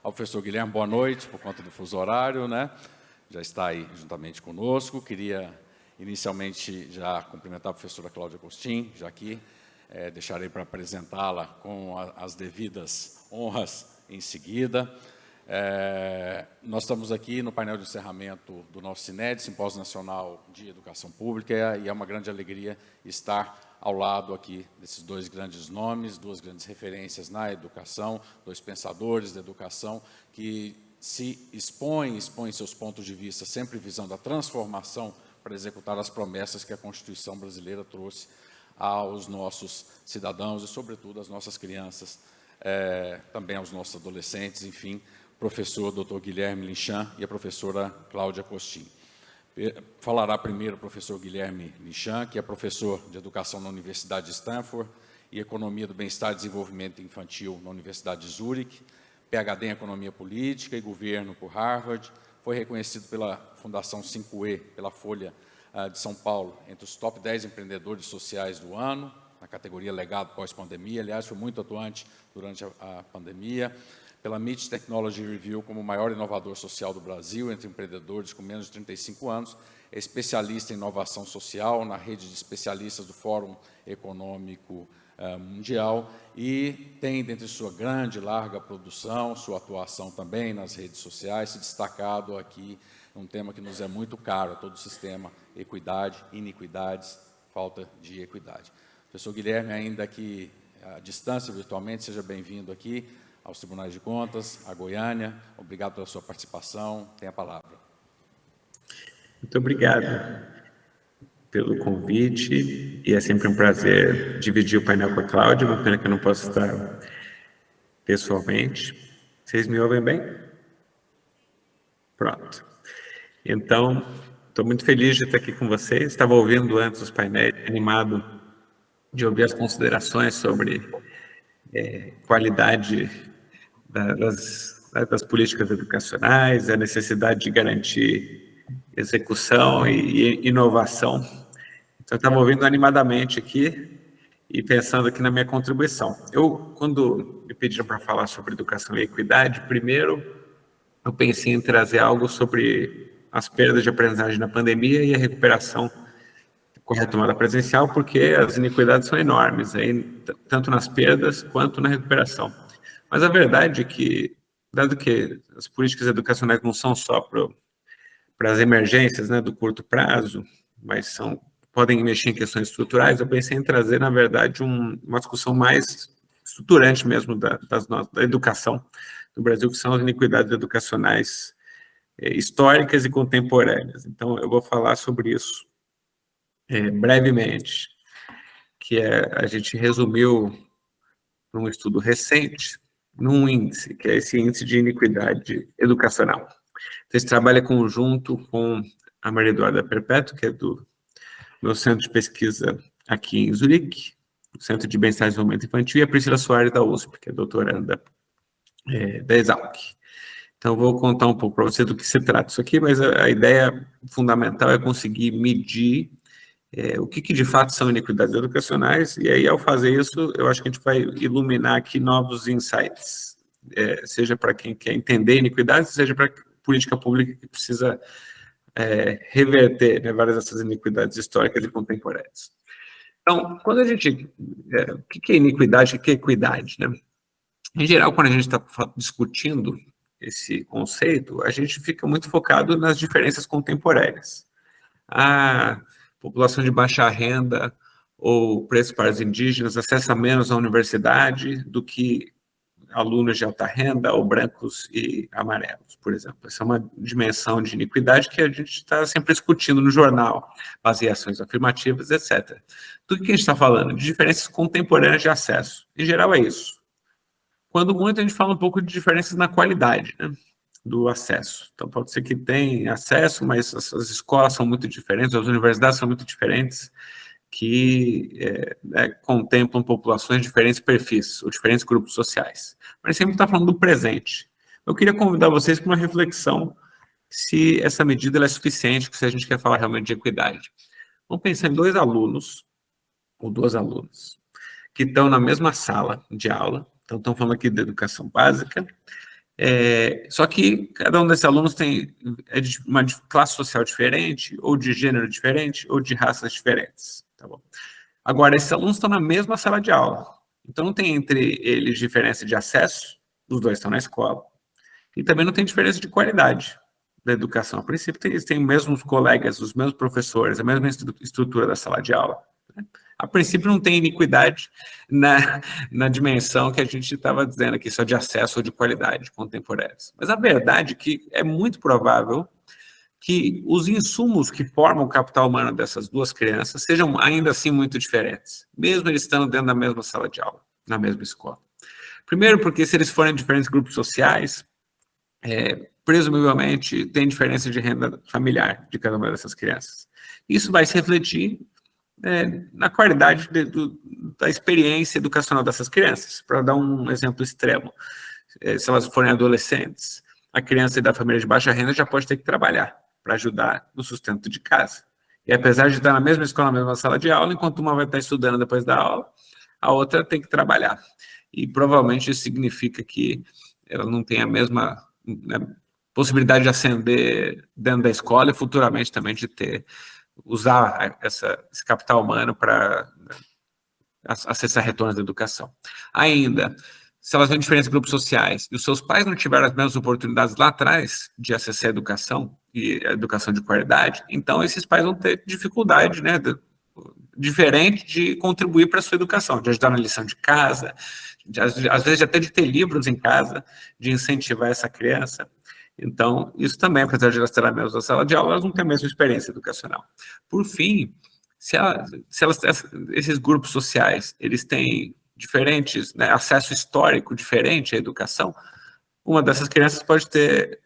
Ao professor Guilherme, boa noite, por conta do fuso horário, né? Já está aí juntamente conosco. Queria, inicialmente, já cumprimentar a professora Cláudia Costin, já aqui. Deixarei para apresentá-la com as devidas honras em seguida. Nós estamos aqui no painel de encerramento do nosso SINED, Simpósio Nacional de Educação Pública, e é uma grande alegria estar ao lado aqui desses dois grandes nomes, duas grandes referências na educação, dois pensadores da educação que se expõem seus pontos de vista, sempre visando a transformação para executar as promessas que a Constituição brasileira trouxe aos nossos cidadãos e, sobretudo, às nossas crianças, também aos nossos adolescentes, enfim, professor Dr. Guilherme Linchan e a professora Cláudia Costin. Falará primeiro o professor Guilherme Linchan, que é professor de Educação na Universidade de Stanford e Economia do Bem-Estar e Desenvolvimento Infantil na Universidade de Zurique, PhD em Economia Política e Governo por Harvard, foi reconhecido pela Fundação 5E, pela Folha de São Paulo, entre os top 10 empreendedores sociais do ano, na categoria Legado Pós-Pandemia, aliás, foi muito atuante durante a pandemia, pela MIT Technology Review como o maior inovador social do Brasil entre empreendedores com menos de 35 anos, é especialista em inovação social na rede de especialistas do Fórum Econômico Mundial e tem, dentre sua grande e larga produção, sua atuação também nas redes sociais, se destacado aqui um tema que nos é muito caro a todo o sistema, equidade, iniquidades, falta de equidade. Professor Guilherme, ainda que à distância, virtualmente, seja bem-vindo aqui aos Tribunais de Contas, a Goiânia. Obrigado pela sua participação. Tem a palavra. Muito obrigado pelo convite, e é sempre um prazer dividir o painel com a Cláudia, uma pena que eu não posso estar pessoalmente. Vocês me ouvem bem? Pronto. Então, estou muito feliz de estar aqui com vocês. Estava ouvindo antes os painéis, animado de ouvir as considerações sobre qualidade das políticas educacionais, a necessidade de garantir execução e inovação. Então, eu estava ouvindo animadamente aqui e pensando aqui na minha contribuição. Quando me pediram para falar sobre educação e equidade, primeiro eu pensei em trazer algo sobre as perdas de aprendizagem na pandemia e a recuperação com a retomada presencial, porque as iniquidades são enormes, aí, tanto nas perdas quanto na recuperação. Mas a verdade é que, dado que as políticas educacionais não são só para as emergências, né, do curto prazo, mas podem mexer em questões estruturais, eu pensei em trazer, na verdade, uma discussão mais estruturante mesmo da educação no Brasil, que são as iniquidades educacionais históricas e contemporâneas. Então, eu vou falar sobre isso brevemente, que a gente resumiu num estudo recente, num índice, que é esse índice de iniquidade educacional. Então, esse trabalho é conjunto com a Maria Eduarda Perpétuo, que é do meu centro de pesquisa aqui em Zurique, o Centro de Bem-Estar e Desenvolvimento Infantil, e a Priscila Soares da USP, que é doutoranda da Exalc. Então, eu vou contar um pouco para você do que se trata isso aqui, mas a ideia fundamental é conseguir medir o que de fato são iniquidades educacionais, e aí, ao fazer isso, eu acho que a gente vai iluminar aqui novos insights, seja para quem quer entender iniquidades, seja para política pública que precisa reverter, né, várias dessas iniquidades históricas e contemporâneas. Então, quando a gente... o que é iniquidade, o que é equidade, né? Em geral, quando a gente está discutindo esse conceito, a gente fica muito focado nas diferenças contemporâneas. A população de baixa renda ou preços para os indígenas acessa menos a universidade do que alunos de alta renda ou brancos e amarelos, por exemplo. Essa é uma dimensão de iniquidade que a gente está sempre discutindo no jornal, baseações afirmativas, etc. Do que a gente está falando? De diferenças contemporâneas de acesso. Em geral é isso. Quando muito, a gente fala um pouco de diferenças na qualidade, né, do acesso. Então, pode ser que tenha acesso, mas as escolas são muito diferentes, as universidades são muito diferentes, que contemplam populações de diferentes perfis, ou diferentes grupos sociais. Mas sempre está falando do presente. Eu queria convidar vocês para uma reflexão se essa medida é suficiente, se a gente quer falar realmente de equidade. Vamos pensar em dois alunos, ou duas alunas, que estão na mesma sala de aula. Então, estamos falando aqui de educação básica, Só que cada um desses alunos é de uma classe social diferente, ou de gênero diferente, ou de raças diferentes. Tá bom? Agora, esses alunos estão na mesma sala de aula. Então, não tem entre eles diferença de acesso, os dois estão na escola. E também não tem diferença de qualidade da educação. A princípio, eles têm os mesmos colegas, os mesmos professores, a mesma estrutura da sala de aula. A princípio, não tem iniquidade na dimensão que a gente estava dizendo aqui, só de acesso ou de qualidade contemporâneos. Mas a verdade é que é muito provável que os insumos que formam o capital humano dessas duas crianças sejam ainda assim muito diferentes, mesmo eles estando dentro da mesma sala de aula, na mesma escola. Primeiro, porque se eles forem de diferentes grupos sociais, presumivelmente tem diferença de renda familiar de cada uma dessas crianças. Isso vai se refletir na qualidade da experiência educacional dessas crianças. Para dar um exemplo extremo, se elas forem adolescentes, a criança da família de baixa renda já pode ter que trabalhar para ajudar no sustento de casa. E apesar de estar na mesma escola, na mesma sala de aula, enquanto uma vai estar estudando depois da aula, a outra tem que trabalhar. E provavelmente isso significa que ela não tem a mesma possibilidade de ascender dentro da escola e futuramente também de usar esse capital humano para acessar retornos da educação. Ainda, se elas vêm de diferentes grupos sociais e os seus pais não tiveram as mesmas oportunidades lá atrás de acessar a educação e a educação de qualidade, então esses pais vão ter dificuldade, diferente de contribuir para a sua educação, de ajudar na lição de casa, às vezes até de ter livros em casa, de incentivar essa criança. Então, isso também, apesar de elas terem a mesma sala de aula, elas não têm a mesma experiência educacional. Por fim, esses grupos sociais, eles têm diferentes, acesso histórico diferente à educação, uma dessas crianças pode ter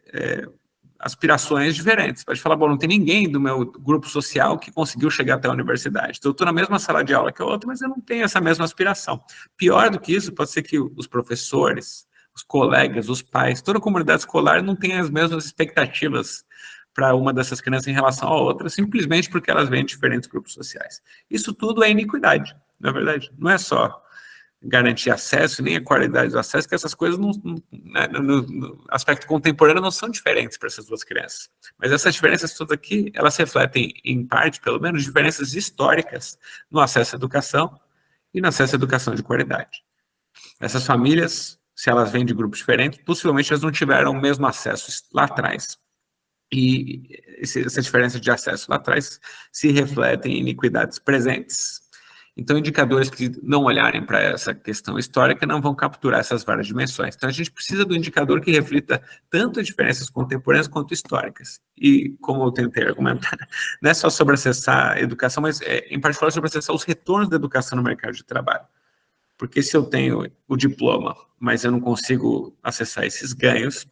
aspirações diferentes. Pode falar, bom, não tem ninguém do meu grupo social que conseguiu chegar até a universidade. Então, eu estou na mesma sala de aula que a outra, mas eu não tenho essa mesma aspiração. Pior do que isso, pode ser que os professores, os colegas, os pais, toda a comunidade escolar não tenha as mesmas expectativas para uma dessas crianças em relação à outra, simplesmente porque elas vêm de diferentes grupos sociais. Isso tudo é iniquidade, na verdade. Não é só garantir acesso, nem a qualidade do acesso, que essas coisas, no aspecto contemporâneo, não são diferentes para essas duas crianças. Mas essas diferenças todas aqui, elas refletem, em parte, pelo menos, diferenças históricas no acesso à educação e no acesso à educação de qualidade. Essas famílias, se elas vêm de grupos diferentes, possivelmente elas não tiveram o mesmo acesso lá atrás. E essa diferença de acesso lá atrás se refletem em iniquidades presentes. Então, indicadores que não olharem para essa questão histórica não vão capturar essas várias dimensões. Então, a gente precisa do indicador que reflita tanto as diferenças contemporâneas quanto históricas. E, como eu tentei argumentar, não é só sobre acessar a educação, mas, em particular, sobre acessar os retornos da educação no mercado de trabalho. Porque se eu tenho o diploma, mas eu não consigo acessar esses ganhos,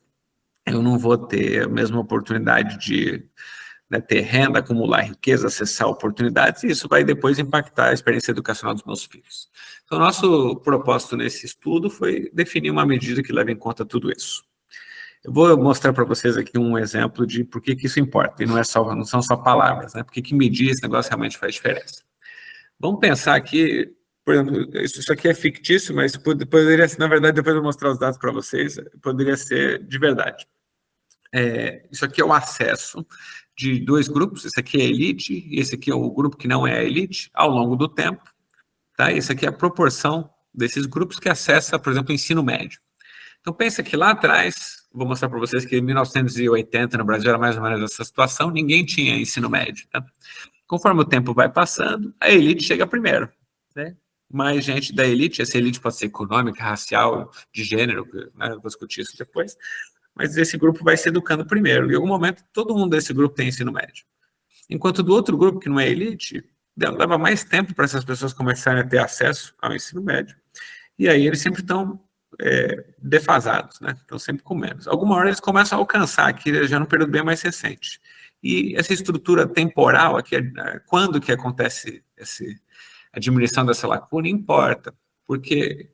eu não vou ter a mesma oportunidade de ter renda, acumular riqueza, acessar oportunidades, e isso vai depois impactar a experiência educacional dos meus filhos. Então, nosso propósito nesse estudo foi definir uma medida que leve em conta tudo isso. Eu vou mostrar para vocês aqui um exemplo de por que isso importa, e não são só palavras, Por que medir esse negócio realmente faz diferença. Vamos pensar aqui, por exemplo, isso aqui é fictício, mas poderia ser, na verdade, depois eu vou mostrar os dados para vocês, poderia ser de verdade. Isso aqui é o acesso de dois grupos, esse aqui é a elite e esse aqui é o grupo que não é a elite, ao longo do tempo. Tá? Esse aqui é a proporção desses grupos que acessa, por exemplo, o ensino médio. Então, pensa que lá atrás, vou mostrar para vocês que em 1980, no Brasil, era mais ou menos essa situação, ninguém tinha ensino médio. Tá? Conforme o tempo vai passando, a elite chega primeiro. Mais gente da elite, essa elite pode ser econômica, racial, de gênero, eu vou discutir isso depois, mas esse grupo vai se educando primeiro. Em algum momento, todo mundo desse grupo tem ensino médio. Enquanto do outro grupo, que não é elite, leva mais tempo para essas pessoas começarem a ter acesso ao ensino médio. E aí eles sempre estão defasados, Estão sempre com menos. Alguma hora eles começam a alcançar aqui, já num período bem mais recente. E essa estrutura temporal, aqui, quando que acontece a diminuição dessa lacuna, importa. Porque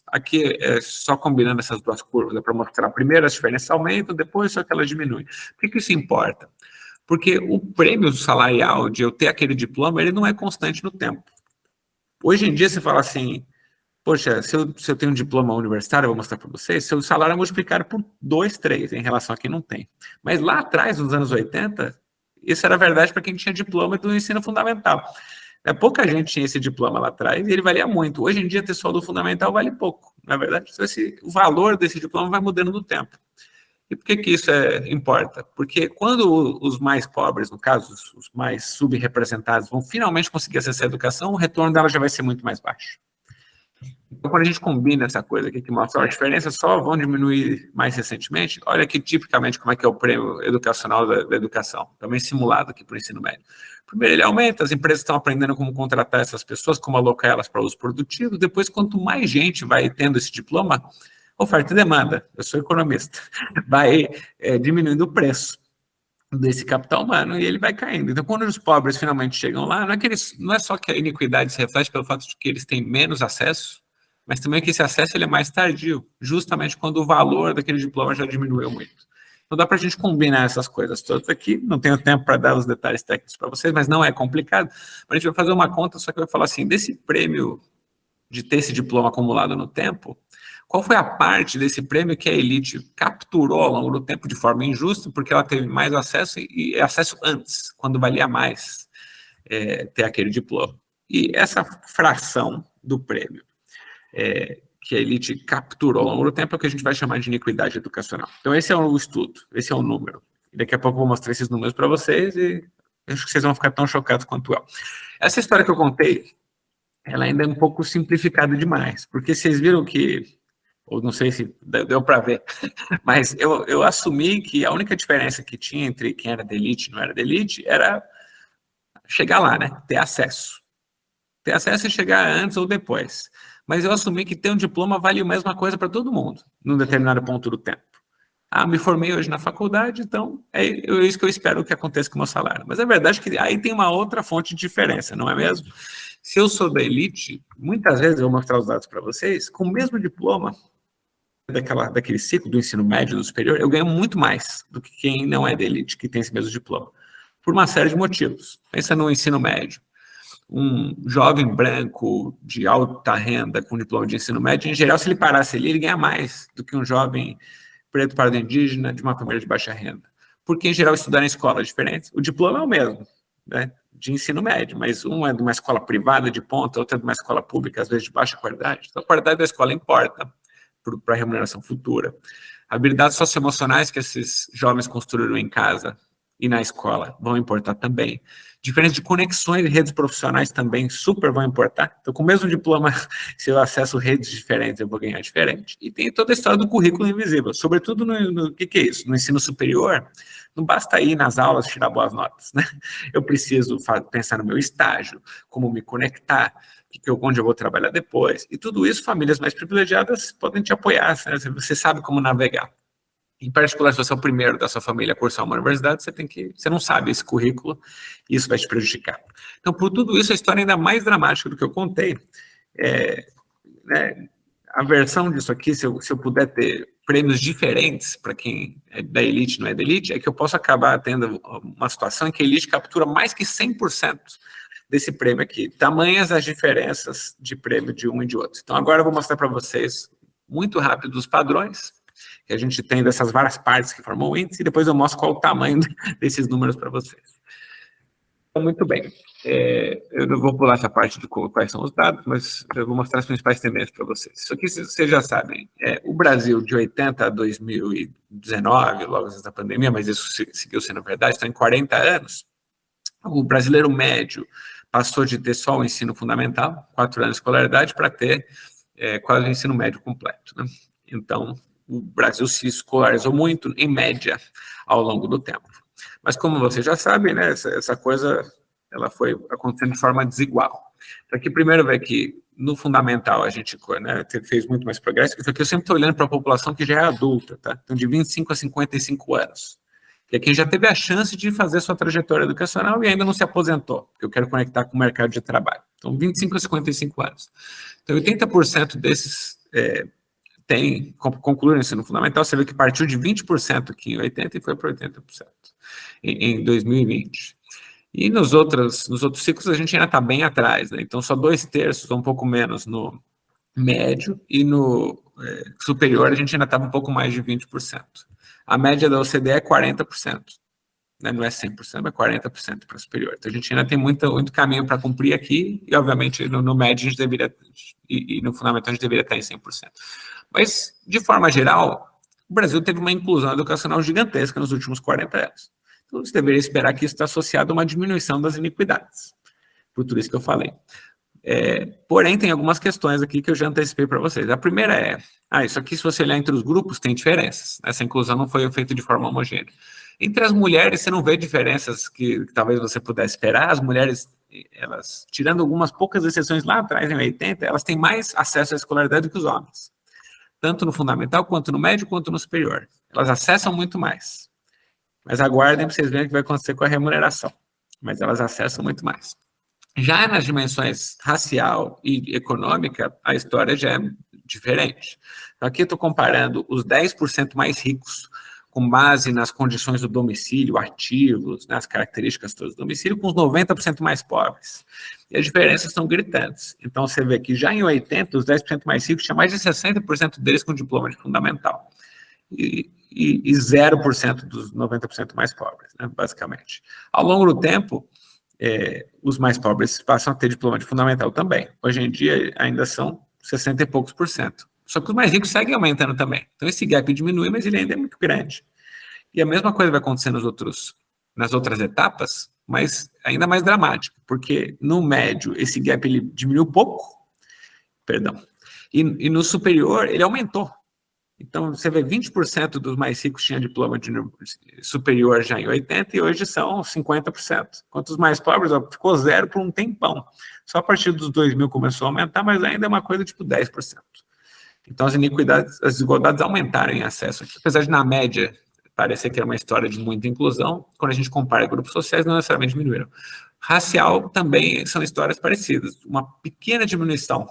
aqui é só combinando essas duas curvas, para mostrar primeiro as diferenças aumentam, depois só que elas diminuem. Por que isso importa? Porque o prêmio salarial de eu ter aquele diploma, ele não é constante no tempo. Hoje em dia, você fala assim, poxa, se eu tenho um diploma universitário, eu vou mostrar para vocês, seu salário é multiplicado por 2, 3, em relação a quem não tem. Mas lá atrás, nos anos 80, isso era verdade para quem tinha diploma do ensino fundamental. Pouca gente tinha esse diploma lá atrás e ele valia muito. Hoje em dia, ter só do fundamental vale pouco. Na verdade, o valor desse diploma vai mudando no tempo. E por que isso importa? Porque quando os mais pobres, no caso, os mais subrepresentados, vão finalmente conseguir acessar a educação, o retorno dela já vai ser muito mais baixo. Então, quando a gente combina essa coisa aqui que mostra a diferença, só vão diminuir mais recentemente. Olha aqui, tipicamente, como é que é o prêmio educacional da educação, também simulado aqui para o ensino médio. Primeiro, ele aumenta, as empresas estão aprendendo como contratar essas pessoas, como alocar elas para uso produtivo. Depois, quanto mais gente vai tendo esse diploma, oferta e demanda, eu sou economista, vai diminuindo o preço desse capital humano e ele vai caindo. Então, quando os pobres finalmente chegam lá, não é só que a iniquidade se reflete pelo fato de que eles têm menos acesso, mas também que esse acesso ele é mais tardio, justamente quando o valor daquele diploma já diminuiu muito. Então, dá para a gente combinar essas coisas todas aqui. Não tenho tempo para dar os detalhes técnicos para vocês, mas não é complicado. A gente vai fazer uma conta, só que vai falar assim, desse prêmio de ter esse diploma acumulado no tempo, qual foi a parte desse prêmio que a elite capturou ao longo do tempo de forma injusta, porque ela teve mais acesso e acesso antes, quando valia mais ter aquele diploma. E essa fração do prêmio que a elite capturou ao longo do tempo é o que a gente vai chamar de iniquidade educacional. Então, esse é o estudo, esse é o número. E daqui a pouco eu vou mostrar esses números para vocês e acho que vocês vão ficar tão chocados quanto eu. Essa história que eu contei, ela ainda é um pouco simplificada demais, porque vocês viram que, ou não sei se deu para ver, mas eu assumi que a única diferença que tinha entre quem era da elite e não era da elite era chegar lá, né? Ter acesso. Ter acesso e chegar antes ou depois. Mas eu assumi que ter um diploma vale a mesma coisa para todo mundo, num determinado ponto do tempo. Me formei hoje na faculdade, então é isso que eu espero que aconteça com o meu salário. Mas é verdade que aí tem uma outra fonte de diferença, não é mesmo? Se eu sou da elite, muitas vezes, eu vou mostrar os dados para vocês, com o mesmo diploma daquele ciclo do ensino médio, do superior, eu ganho muito mais do que quem não é da elite, que tem esse mesmo diploma. Por uma série de motivos. Pensa no ensino médio. Um jovem branco de alta renda com diploma de ensino médio, em geral, se ele parasse ali, ele ganha mais do que um jovem preto pardo indígena de uma família de baixa renda. Porque, em geral, estudaram em escolas diferentes. O diploma é o mesmo, né, de ensino médio, mas um é de uma escola privada de ponta, outro é de uma escola pública, às vezes de baixa qualidade. Então, a qualidade da escola importa para a remuneração futura. Habilidades socioemocionais que esses jovens construíram em casa e na escola vão importar também. Diferença de conexões e redes profissionais também super vão importar. Então, com o mesmo diploma, se eu acesso redes diferentes, eu vou ganhar diferente. E tem toda a história do currículo invisível, sobretudo no que é isso? No ensino superior, não basta ir nas aulas e tirar boas notas, né? Eu preciso pensar no meu estágio, como me conectar, onde eu vou trabalhar depois. E tudo isso, famílias mais privilegiadas podem te apoiar, né? Você sabe como navegar. Em particular, se você é o primeiro da sua família a cursar uma universidade, você não sabe esse currículo e isso vai te prejudicar. Então, por tudo isso, a história é ainda mais dramática do que eu contei. Né, a versão disso aqui, se eu puder ter prêmios diferentes para quem é da elite e não é da elite, é que eu posso acabar tendo uma situação em que a elite captura mais que 100% desse prêmio aqui. Tamanhas as diferenças de prêmio de um e de outro. Então, agora eu vou mostrar para vocês, muito rápido, os padrões que a gente tem dessas várias partes que formam o índice, e depois eu mostro qual o tamanho desses números para vocês. Então, muito bem. Eu não vou pular essa parte de quais são os dados, mas eu vou mostrar as principais tendências para vocês. Isso aqui vocês já sabem. O Brasil, de 80 a 2019, logo antes da pandemia, mas isso seguiu sendo verdade, estão em 40 anos. O brasileiro médio passou de ter só o ensino fundamental, 4 anos de escolaridade, para ter quase o ensino médio completo, né? Então, o Brasil se escolarizou muito, em média, ao longo do tempo. Mas, como vocês já sabem, né, essa coisa ela foi acontecendo de forma desigual. Então, aqui, primeiro, vê que no fundamental a gente, né, fez muito mais progresso. Isso aqui eu sempre estou olhando para a população que já é adulta, tá? Então, de 25 a 55 anos. Que é quem já teve a chance de fazer sua trajetória educacional e ainda não se aposentou, porque eu quero conectar com o mercado de trabalho. Então, 25 a 55 anos. Então, 80% desses concluíram o ensino fundamental. Você vê que partiu de 20% aqui em 80 e foi para 80% em 2020. E nos outros ciclos a gente ainda está bem atrás, né? Então, só 2/3, ou um pouco menos, no médio, e no superior a gente ainda estava um pouco mais de 20%. A média da OCDE é 40%. Né? Não é 100%, mas 40% para superior. Então, a gente ainda tem muito caminho para cumprir aqui, e, obviamente, no médio a gente deveria, e no fundamental a gente deveria estar em 100%. Mas, de forma geral, o Brasil teve uma inclusão educacional gigantesca nos últimos 40 anos. Então, você deveria esperar que isso está associado a uma diminuição das iniquidades. Por tudo isso que eu falei. Porém, tem algumas questões aqui que eu já antecipei para vocês. A primeira é, isso aqui, se você olhar entre os grupos, tem diferenças. Essa inclusão não foi feita de forma homogênea. Entre as mulheres, você não vê diferenças que talvez você pudesse esperar. As mulheres, elas, tirando algumas poucas exceções lá atrás, em 80, elas têm mais acesso à escolaridade do que os homens. Tanto no fundamental, quanto no médio, quanto no superior. Elas acessam muito mais. Mas aguardem para vocês verem o que vai acontecer com a remuneração. Mas elas acessam muito mais. Já nas dimensões racial e econômica, a história já é diferente. Então, aqui eu estou comparando os 10% mais ricos, com base nas condições do domicílio, ativos, nas características todas do domicílio, com os 90% mais pobres. E as diferenças são gritantes. Então, você vê que já em 80, os 10% mais ricos tinha mais de 60% deles com diploma de fundamental. E 0% dos 90% mais pobres, né, basicamente. Ao longo do tempo, os mais pobres passam a ter diploma de fundamental também. Hoje em dia, ainda são 60 e poucos por cento. Só que os mais ricos seguem aumentando também. Então, esse gap diminui, mas ele ainda é muito grande. E a mesma coisa vai acontecer nas outras etapas, mas ainda mais dramático, porque no médio, esse gap ele diminuiu pouco, e no superior, ele aumentou. Então, você vê 20% dos mais ricos tinham diploma de superior já em 80 e hoje são 50%. Enquanto os mais pobres, ficou zero por um tempão. Só a partir dos 2000 começou a aumentar, mas ainda é uma coisa tipo 10%. Então, as desigualdades aumentaram em acesso aqui. Apesar de, na média, parecer que era uma história de muita inclusão, quando a gente compara grupos sociais, não necessariamente diminuíram. Racial também são histórias parecidas. Uma pequena diminuição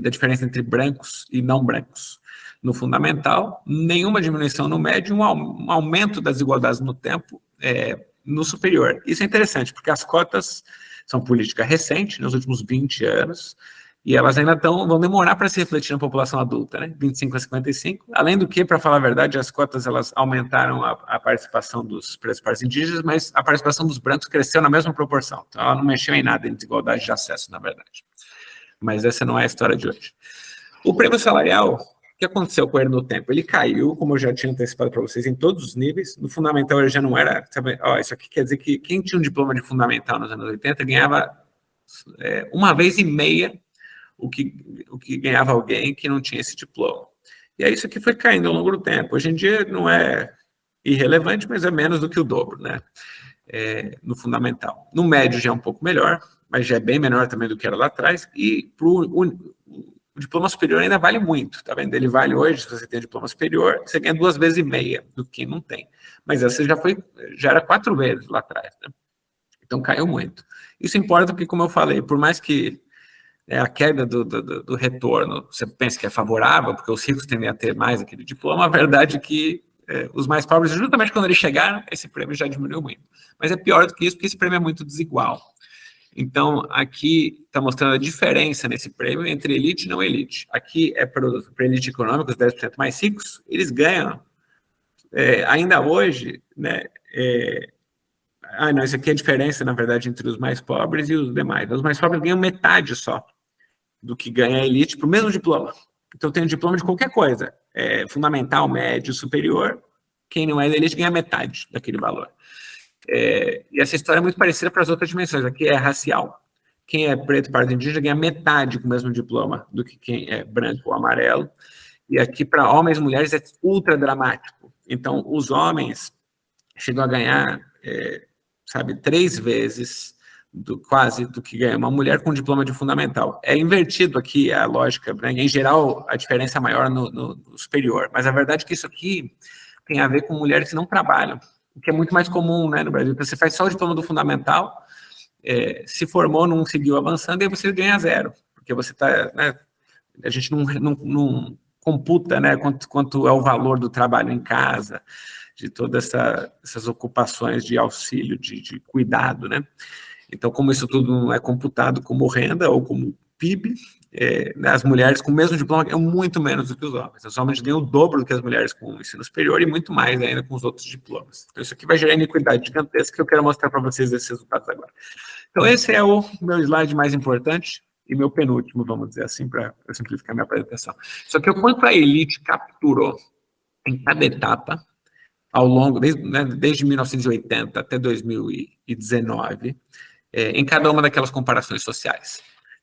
da diferença entre brancos e não brancos. No fundamental, nenhuma diminuição no médio, um aumento das desigualdades no tempo no superior. Isso é interessante, porque as cotas são política recente, nos últimos 20 anos, e elas ainda vão demorar para se refletir na população adulta, né? 25 a 55. Além do que, para falar a verdade, as cotas elas aumentaram a participação dos partes indígenas, mas a participação dos brancos cresceu na mesma proporção. Então, ela não mexeu em nada em desigualdade de acesso, na verdade. Mas essa não é a história de hoje. O prêmio salarial, o que aconteceu com ele no tempo? Ele caiu, como eu já tinha antecipado para vocês, em todos os níveis. No fundamental, ele já não era... Sabe, isso aqui quer dizer que quem tinha um diploma de fundamental nos anos 80 ganhava 1,5 vezes o que ganhava alguém que não tinha esse diploma. E aí isso aqui foi caindo ao longo do tempo. Hoje em dia não é irrelevante, mas é menos do que o dobro, né? No fundamental. No médio já é um pouco melhor, mas já é bem menor também do que era lá atrás, e o diploma superior ainda vale muito, tá vendo? Ele vale hoje, se você tem diploma superior, você ganha 2,5 vezes do que quem não tem. Mas essa já era 4 vezes lá atrás, né? Então caiu muito. Isso importa porque, como eu falei, por mais que a queda do retorno, você pensa que é favorável, porque os ricos tendem a ter mais aquele diploma, a verdade é que os mais pobres, justamente quando eles chegaram, esse prêmio já diminuiu muito. Mas é pior do que isso, porque esse prêmio é muito desigual. Então, aqui está mostrando a diferença nesse prêmio entre elite e não elite. Aqui é para elite econômica, os 10% mais ricos, eles ganham, ainda hoje, né, não, isso aqui é a diferença, na verdade, entre os mais pobres e os demais. Os mais pobres ganham metade só do que ganha a elite para o mesmo diploma. Então, tem um diploma de qualquer coisa, fundamental, médio, superior, quem não é da elite ganha metade daquele valor. E essa história é muito parecida para as outras dimensões. Aqui é racial. Quem é preto, pardo, indígena ganha metade com o mesmo diploma do que quem é branco ou amarelo. E aqui, para homens e mulheres, é ultra dramático. Então, os homens chegam a ganhar, 3 vezes quase do que ganha uma mulher com diploma de fundamental. É invertido aqui a lógica, né? Em geral, a diferença é maior no superior, mas a verdade é que isso aqui tem a ver com mulheres que não trabalham, o que é muito mais comum, né, no Brasil. Você faz só o diploma do fundamental, se formou, não seguiu avançando, e aí você ganha 0, porque você está... Né, a gente não computa, né, quanto é o valor do trabalho em casa, de todas essas ocupações de auxílio, de cuidado, né? Então, como isso tudo não é computado como renda ou como PIB, as mulheres com o mesmo diploma ganham muito menos do que os homens. Os homens ganham o dobro do que as mulheres com o ensino superior e muito mais ainda com os outros diplomas. Então, isso aqui vai gerar iniquidade gigantesca que eu quero mostrar para vocês esses resultados agora. Então, esse é o meu slide mais importante e meu penúltimo, vamos dizer assim, para simplificar minha apresentação. Só que o quanto a elite capturou em cada etapa, ao longo, desde 1980 até 2019, em cada uma daquelas comparações sociais.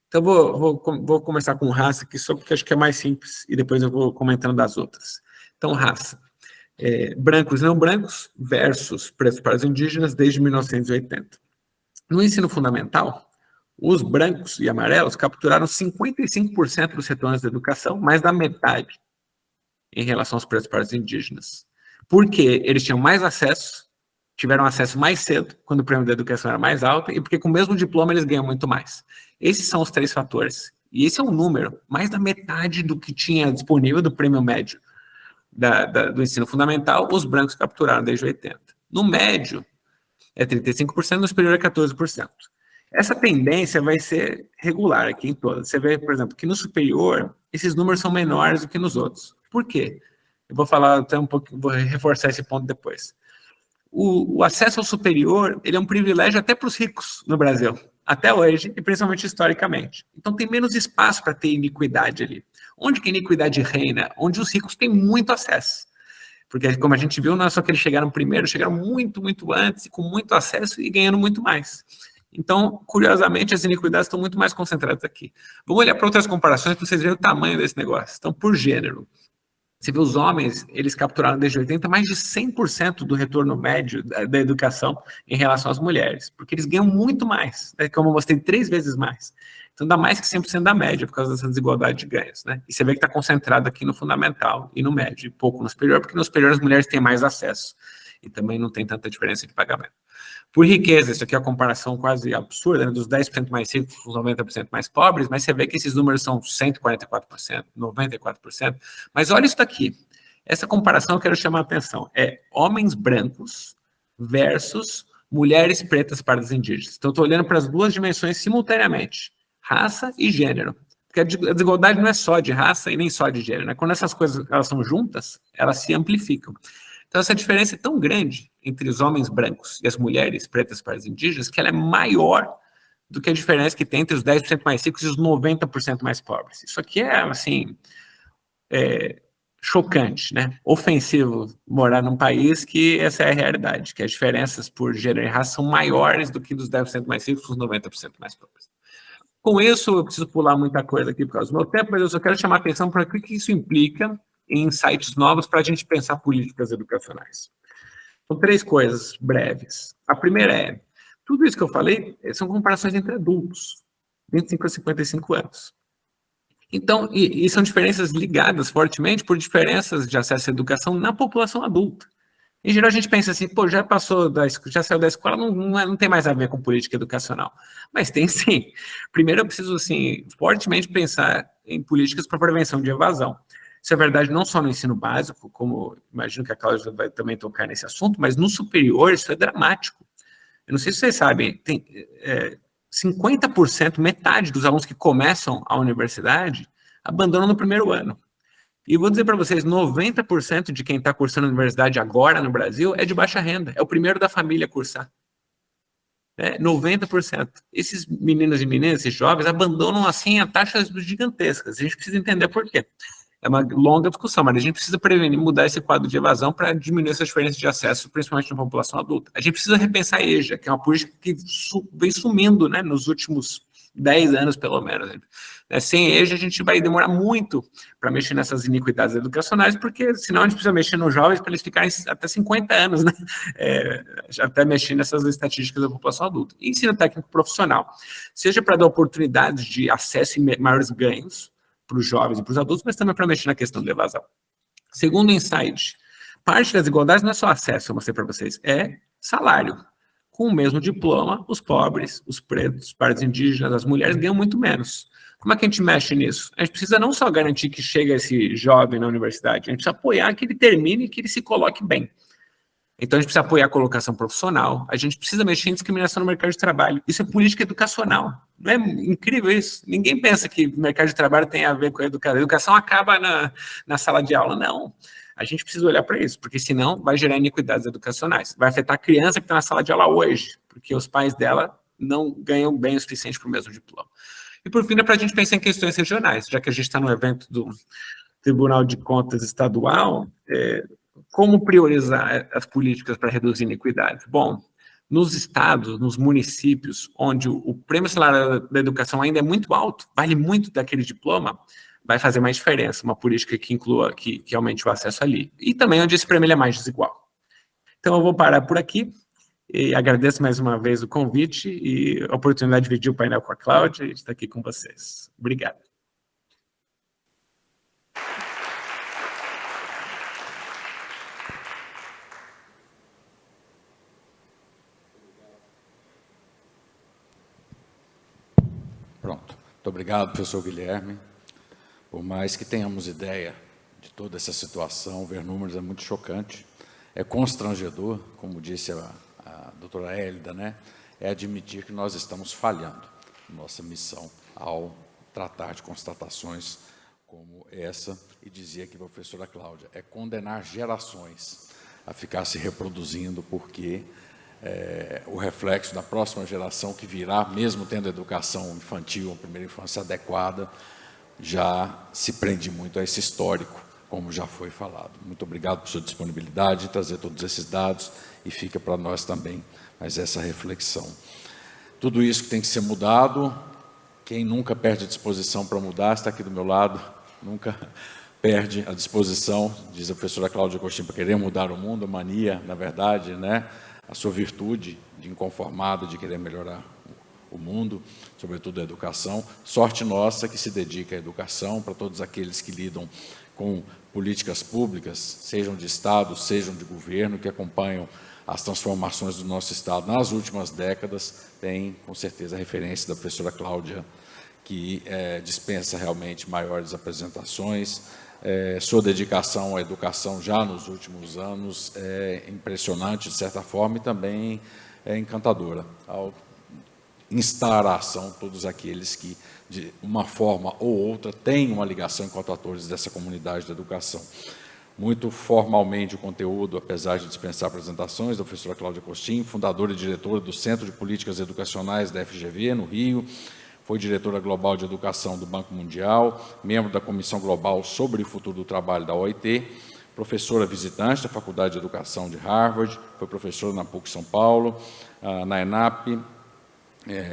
Então, vou começar com raça, que só porque acho que é mais simples, e depois eu vou comentando das outras. Então, raça. Brancos e não brancos versus pretos para os indígenas desde 1980. No ensino fundamental, os brancos e amarelos capturaram 55% dos retornos da educação, mais da metade em relação aos pretos para os indígenas. Porque eles tinham mais acesso, tiveram acesso mais cedo, quando o prêmio da educação era mais alto, e porque com o mesmo diploma eles ganham muito mais. Esses são os 3 fatores. E esse é um número, mais da metade do que tinha disponível do prêmio médio do ensino fundamental, os brancos capturaram desde 80. No médio, é 35%, no superior é 14%. Essa tendência vai ser regular aqui em todas. Você vê, por exemplo, que no superior, esses números são menores do que nos outros. Por quê? Eu vou falar até um pouco, vou reforçar esse ponto depois. O acesso ao superior, ele é um privilégio até para os ricos no Brasil, até hoje, e principalmente historicamente. Então tem menos espaço para ter iniquidade ali. Onde que a iniquidade reina? Onde os ricos têm muito acesso. Porque, como a gente viu, não é só que eles chegaram primeiro, chegaram muito, muito antes, e com muito acesso e ganhando muito mais. Então, curiosamente, as iniquidades estão muito mais concentradas aqui. Vamos olhar para outras comparações para vocês verem o tamanho desse negócio. Então, por gênero. Você vê os homens, eles capturaram desde 80 mais de 100% do retorno médio da educação em relação às mulheres, porque eles ganham muito mais, como eu mostrei, 3 vezes mais. Então dá mais que 100% da média por causa dessa desigualdade de ganhos, né? E você vê que está concentrado aqui no fundamental e no médio, e pouco no superior, porque no superior as mulheres têm mais acesso e também não tem tanta diferença de pagamento. Por riqueza, isso aqui é uma comparação quase absurda, né, dos 10% mais ricos com os 90% mais pobres, mas você vê que esses números são 144%, 94%. Mas olha isso daqui. Essa comparação eu quero chamar a atenção. É homens brancos versus mulheres pretas pardas indígenas. Então, eu estou olhando para as 2 dimensões simultaneamente, raça e gênero. Porque a desigualdade não é só de raça e nem só de gênero, né? Quando essas coisas elas são juntas, elas se amplificam. Então, essa diferença é tão grande entre os homens brancos e as mulheres pretas para os indígenas que ela é maior do que a diferença que tem entre os 10% mais ricos e os 90% mais pobres. Isso aqui é, assim, chocante, né? Ofensivo morar num país que essa é a realidade, que as diferenças por gênero e raça são maiores do que dos 10% mais ricos e os 90% mais pobres. Com isso, eu preciso pular muita coisa aqui por causa do meu tempo, mas eu só quero chamar a atenção para o que isso implica em insights novos para a gente pensar políticas educacionais. São 3 coisas breves. A primeira é, tudo isso que eu falei são comparações entre adultos, 25 a 55 anos. Então, e são diferenças ligadas fortemente por diferenças de acesso à educação na população adulta. Em geral, a gente pensa assim, pô, já saiu da escola, não tem mais a ver com política educacional. Mas tem sim. Primeiro, eu preciso, assim, fortemente pensar em políticas para prevenção de evasão. Isso é verdade não só no ensino básico, como imagino que a Cláudia vai também tocar nesse assunto, mas no superior isso é dramático. Eu não sei se vocês sabem, tem 50%, metade dos alunos que começam a universidade abandonam no primeiro ano. E vou dizer para vocês, 90% de quem está cursando a universidade agora no Brasil é de baixa renda, é o primeiro da família a cursar. 90%. Esses meninos e meninas, esses jovens, abandonam assim a taxas gigantescas. A gente precisa entender por quê. É uma longa discussão, mas a gente precisa prevenir, mudar esse quadro de evasão para diminuir essas diferenças de acesso, principalmente na população adulta. A gente precisa repensar a EJA, que é uma política que vem sumindo, né, nos últimos 10 anos, pelo menos. Sem EJA, a gente vai demorar muito para mexer nessas iniquidades educacionais, porque senão a gente precisa mexer nos jovens para eles ficarem até 50 anos, né? Até mexer nessas estatísticas da população adulta. E ensino técnico profissional, seja para dar oportunidades de acesso e maiores ganhos para os jovens e para os adultos, mas também para mexer na questão da evasão. Segundo insight, parte das desigualdades não é só acesso, eu mostrei para vocês, é salário. Com o mesmo diploma, os pobres, os pretos, os pardos indígenas, as mulheres ganham muito menos. Como é que a gente mexe nisso? A gente precisa não só garantir que chegue esse jovem na universidade, a gente precisa apoiar que ele termine e que ele se coloque bem. Então, a gente precisa apoiar a colocação profissional, a gente precisa mexer em discriminação no mercado de trabalho. Isso é política educacional. Não é incrível isso? Ninguém pensa que o mercado de trabalho tem a ver com a educação. A educação acaba na sala de aula, não. A gente precisa olhar para isso, porque senão vai gerar iniquidades educacionais. Vai afetar a criança que está na sala de aula hoje, porque os pais dela não ganham bem o suficiente para o mesmo diploma. E, por fim, é para a gente pensar em questões regionais, já que a gente está no evento do Tribunal de Contas Estadual, como priorizar as políticas para reduzir iniquidades? Bom, nos estados, nos municípios, onde o prêmio salarial da educação ainda é muito alto, vale muito daquele diploma, vai fazer mais diferença, uma política que inclua, que aumente o acesso ali. E também onde esse prêmio é mais desigual. Então, eu vou parar por aqui, e agradeço mais uma vez o convite e a oportunidade de dividir o painel com a Cláudia e estar aqui com vocês. Obrigado. Pronto. Muito obrigado, professor Guilherme. Por mais que tenhamos ideia de toda essa situação, ver números é muito chocante, é constrangedor, como disse a doutora Hélida, né? É admitir que nós estamos falhando nossa missão ao tratar de constatações como essa, e dizia aqui a professora Cláudia, é condenar gerações a ficar se reproduzindo, porque o reflexo da próxima geração que virá, mesmo tendo educação infantil, a primeira infância adequada, já se prende muito a esse histórico, como já foi falado. Muito obrigado por sua disponibilidade de trazer todos esses dados, e fica para nós também mais essa reflexão. Tudo isso que tem que ser mudado, quem nunca perde a disposição para mudar, está aqui do meu lado, nunca perde a disposição, diz a professora Cláudia Agostinho, para querer mudar o mundo, a mania, na verdade, né? A sua virtude de inconformado, de querer melhorar o mundo, sobretudo a educação. Sorte nossa que se dedica à educação, para todos aqueles que lidam com políticas públicas, sejam de Estado, sejam de governo, que acompanham as transformações do nosso Estado nas últimas décadas, tem, com certeza, a referência da professora Cláudia, que dispensa realmente maiores apresentações. Sua dedicação à educação já nos últimos anos é impressionante, de certa forma, e também é encantadora, ao instar à ação todos aqueles que, de uma forma ou outra, têm uma ligação enquanto atores dessa comunidade da educação. Muito formalmente o conteúdo, apesar de dispensar apresentações, da professora Cláudia Agostinho, fundadora e diretora do Centro de Políticas Educacionais da FGV, no Rio, foi diretora global de educação do Banco Mundial, membro da Comissão Global sobre o Futuro do Trabalho da OIT, professora visitante da Faculdade de Educação de Harvard, foi professora na PUC São Paulo, na ENAP,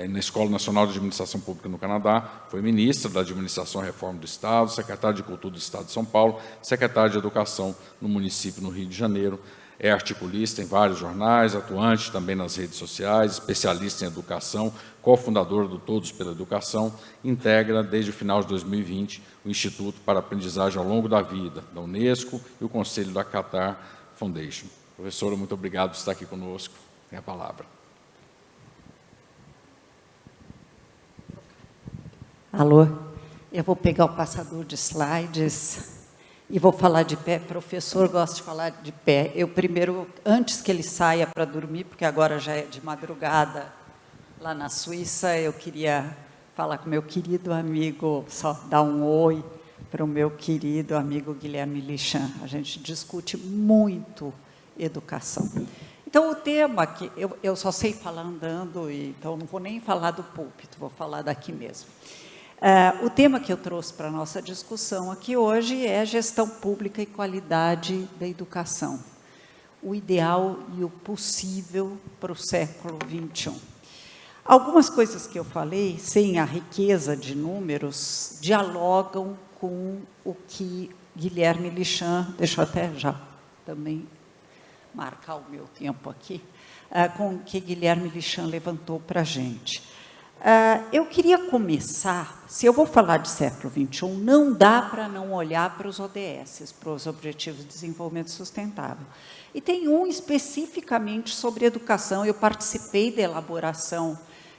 na Escola Nacional de Administração Pública no Canadá, foi ministra da Administração e Reforma do Estado, secretária de Cultura do Estado de São Paulo, secretária de Educação no município no Rio de Janeiro, é articulista em vários jornais, atuante também nas redes sociais, especialista em educação, cofundadora do Todos pela Educação, integra, desde o final de 2020, o Instituto para a Aprendizagem ao Longo da Vida, da Unesco, e o Conselho da Qatar Foundation. Professora, muito obrigado por estar aqui conosco. Tem a palavra. Alô, eu vou pegar o passador de slides e vou falar de pé. Professor gosta de falar de pé. Eu primeiro, antes que ele saia para dormir, porque agora já é de madrugada lá na Suíça, eu queria falar com meu querido amigo, só dar um oi para o meu querido amigo Guilherme Lichan. A gente discute muito educação. Então, o tema que eu só sei falar andando, então não vou nem falar do púlpito, vou falar daqui mesmo. O tema que eu trouxe para a nossa discussão aqui hoje é gestão pública e qualidade da educação, o ideal e o possível para o século XXI. Algumas coisas que eu falei, sem a riqueza de números, dialogam com o que Guilherme Lichan, deixa eu até já também marcar o meu tempo aqui, com o que Guilherme Lichan levantou para a gente. Eu queria começar, se eu vou falar de século XXI, não dá para não olhar para os ODS, para os Objetivos de Desenvolvimento Sustentável. E tem um especificamente sobre educação, eu participei da elaboração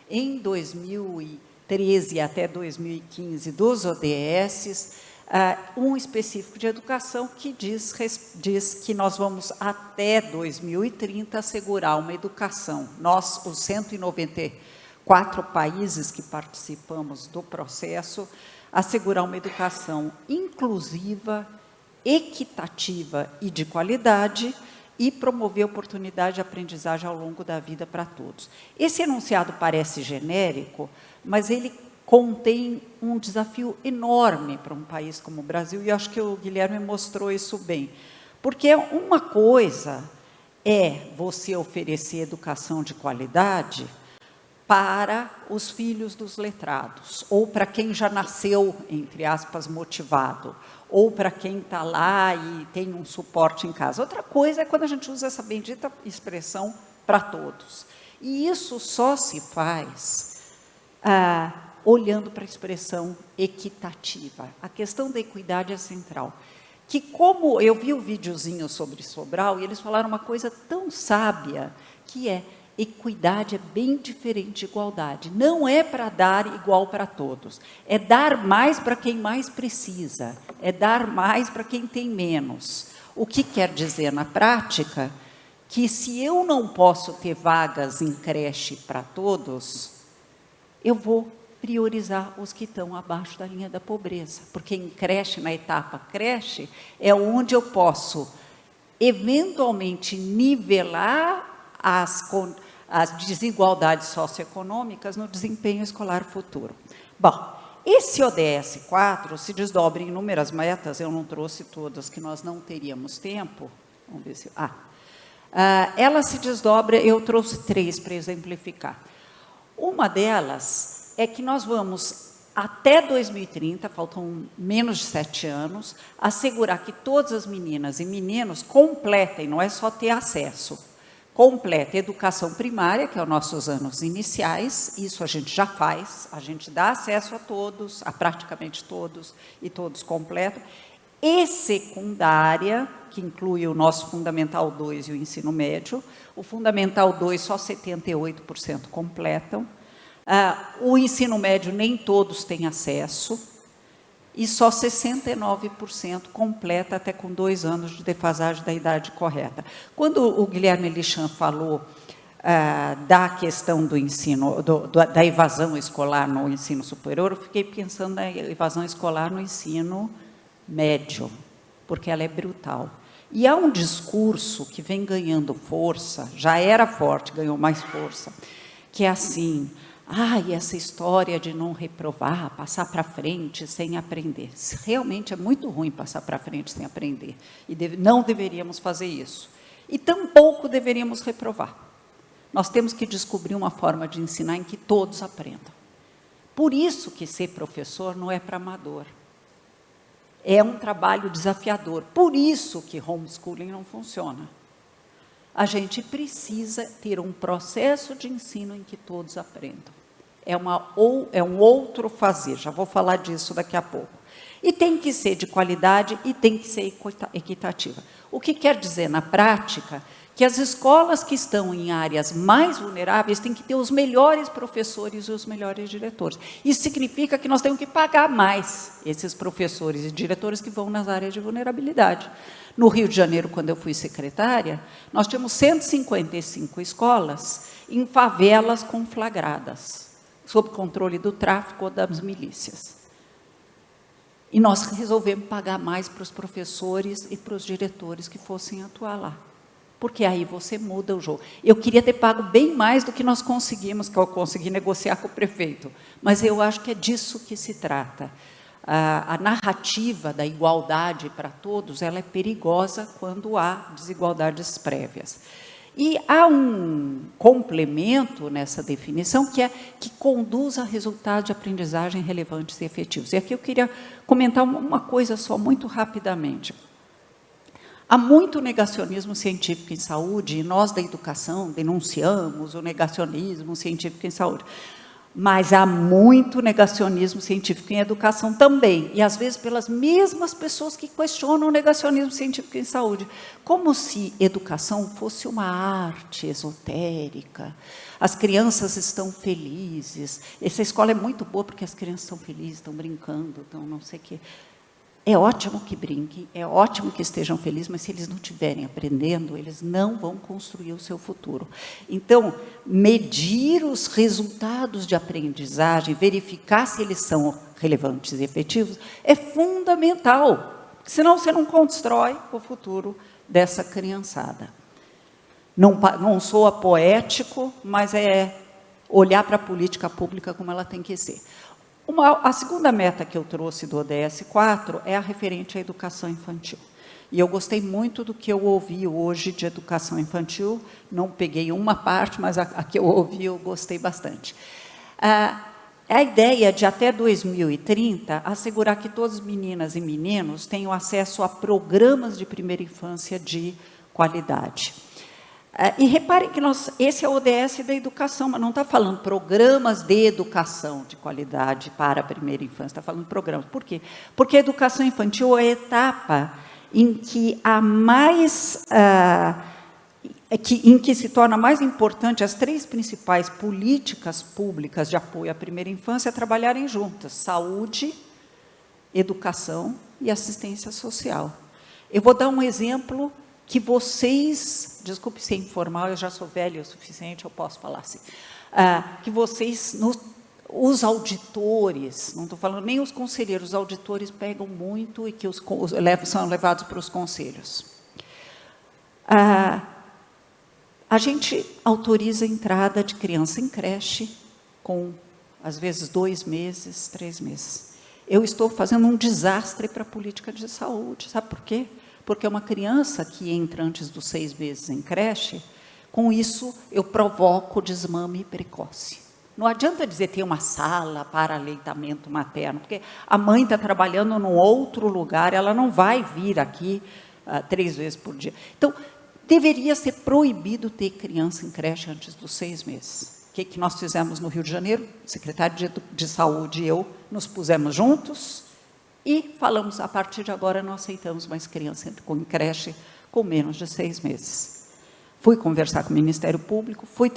em 2013 até 2015 dos ODS, um específico de educação que diz que nós vamos, até 2030, assegurar uma educação. Nós, os 194 países que participamos do processo, assegurar uma educação inclusiva, equitativa e de qualidade, e promover oportunidade de aprendizagem ao longo da vida para todos. Esse enunciado parece genérico, mas ele contém um desafio enorme para um país como o Brasil, e acho que o Guilherme mostrou isso bem. Porque uma coisa é você oferecer educação de qualidade para os filhos dos letrados, ou para quem já nasceu, entre aspas, motivado, ou para quem está lá e tem um suporte em casa. Outra coisa é quando a gente usa essa bendita expressão para todos. E isso só se faz olhando para a expressão equitativa. A questão da equidade é central. Que como eu vi o videozinho sobre Sobral, e eles falaram uma coisa tão sábia, que é: equidade é bem diferente de igualdade. Não é para dar igual para todos. É dar mais para quem mais precisa. É dar mais para quem tem menos. O que quer dizer, na prática, que se eu não posso ter vagas em creche para todos, eu vou priorizar os que estão abaixo da linha da pobreza. Porque em creche, na etapa creche, é onde eu posso, eventualmente, nivelar as desigualdades socioeconômicas no desempenho escolar futuro. Bom, esse ODS 4 se desdobra em inúmeras metas, eu não trouxe todas, que nós não teríamos tempo. Vamos ver se... ela se desdobra, eu trouxe 3 para exemplificar. Uma delas é que nós vamos, até 2030, faltam menos de 7 anos, assegurar que todas as meninas e meninos completem, não é só ter acesso, completa educação primária, que é os nossos anos iniciais, isso a gente já faz, a gente dá acesso a todos, a praticamente todos, e todos completam, e secundária, que inclui o nosso Fundamental 2 e o ensino médio. O Fundamental 2 só 78% completam, o ensino médio nem todos têm acesso, e só 69% completa até com 2 anos de defasagem da idade correta. Quando o Guilherme Lichan falou da questão do ensino, da evasão escolar no ensino superior, eu fiquei pensando na evasão escolar no ensino médio, porque ela é brutal. E há um discurso que vem ganhando força, já era forte, ganhou mais força, que é assim: e essa história de não reprovar, passar para frente sem aprender. Realmente é muito ruim passar para frente sem aprender. E não deveríamos fazer isso. E tampouco deveríamos reprovar. Nós temos que descobrir uma forma de ensinar em que todos aprendam. Por isso que ser professor não é para amador. É um trabalho desafiador. Por isso que homeschooling não funciona. A gente precisa ter um processo de ensino em que todos aprendam. É um outro fazer, já vou falar disso daqui a pouco. E tem que ser de qualidade e tem que ser equitativa. O que quer dizer, na prática, que as escolas que estão em áreas mais vulneráveis têm que ter os melhores professores e os melhores diretores. Isso significa que nós temos que pagar mais esses professores e diretores que vão nas áreas de vulnerabilidade. No Rio de Janeiro, quando eu fui secretária, nós tínhamos 155 escolas em favelas conflagradas, sob controle do tráfico ou das milícias. E nós resolvemos pagar mais para os professores e para os diretores que fossem atuar lá. Porque aí você muda o jogo. Eu queria ter pago bem mais do que nós conseguimos, que eu consegui negociar com o prefeito. Mas eu acho que é disso que se trata. A narrativa da igualdade para todos, ela é perigosa quando há desigualdades prévias. E há um complemento nessa definição, que conduz a resultados de aprendizagem relevantes e efetivos. E aqui eu queria comentar uma coisa só, muito rapidamente. Há muito negacionismo científico em saúde, e nós da educação denunciamos o negacionismo científico em saúde. Mas há muito negacionismo científico em educação também, e às vezes pelas mesmas pessoas que questionam o negacionismo científico em saúde, como se educação fosse uma arte esotérica. As crianças estão felizes, essa escola é muito boa porque as crianças estão felizes, estão brincando, estão não sei o quê. É ótimo que brinquem, é ótimo que estejam felizes, mas se eles não estiverem aprendendo, eles não vão construir o seu futuro. Então, medir os resultados de aprendizagem, verificar se eles são relevantes e efetivos, é fundamental, senão você não constrói o futuro dessa criançada. Não soa poético, mas é olhar para a política pública como ela tem que ser. A segunda meta que eu trouxe do ODS 4 é a referente à educação infantil. E eu gostei muito do que eu ouvi hoje de educação infantil, não peguei uma parte, mas a que eu ouvi eu gostei bastante. A ideia de, até 2030, assegurar que todas as meninas e meninos tenham acesso a programas de primeira infância de qualidade. E reparem que esse é o ODS da educação, mas não está falando programas de educação de qualidade para a primeira infância, está falando programas. Por quê? Porque a educação infantil é a etapa em que em que se torna mais importante as três principais políticas públicas de apoio à primeira infância trabalharem juntas: saúde, educação e assistência social. Eu vou dar um exemplo que vocês, desculpe ser informal, eu já sou velha o suficiente, eu posso falar assim, que vocês, os auditores, não estou falando nem os conselheiros, os auditores pegam muito e que são levados para os conselhos. A gente autoriza a entrada de criança em creche com, às vezes, 2 meses, 3 meses. Eu estou fazendo um desastre para a política de saúde, sabe por quê? Porque uma criança que entra antes dos 6 meses em creche, com isso eu provoco desmame precoce. Não adianta dizer ter uma sala para aleitamento materno, porque a mãe está trabalhando num outro lugar, ela não vai vir aqui 3 vezes por dia. Então, deveria ser proibido ter criança em creche antes dos 6 meses. O que nós fizemos no Rio de Janeiro? O secretário de Saúde e eu nos pusemos juntos, e falamos, a partir de agora não aceitamos mais criança em creche com menos de 6 meses. Fui conversar com o Ministério Público, fui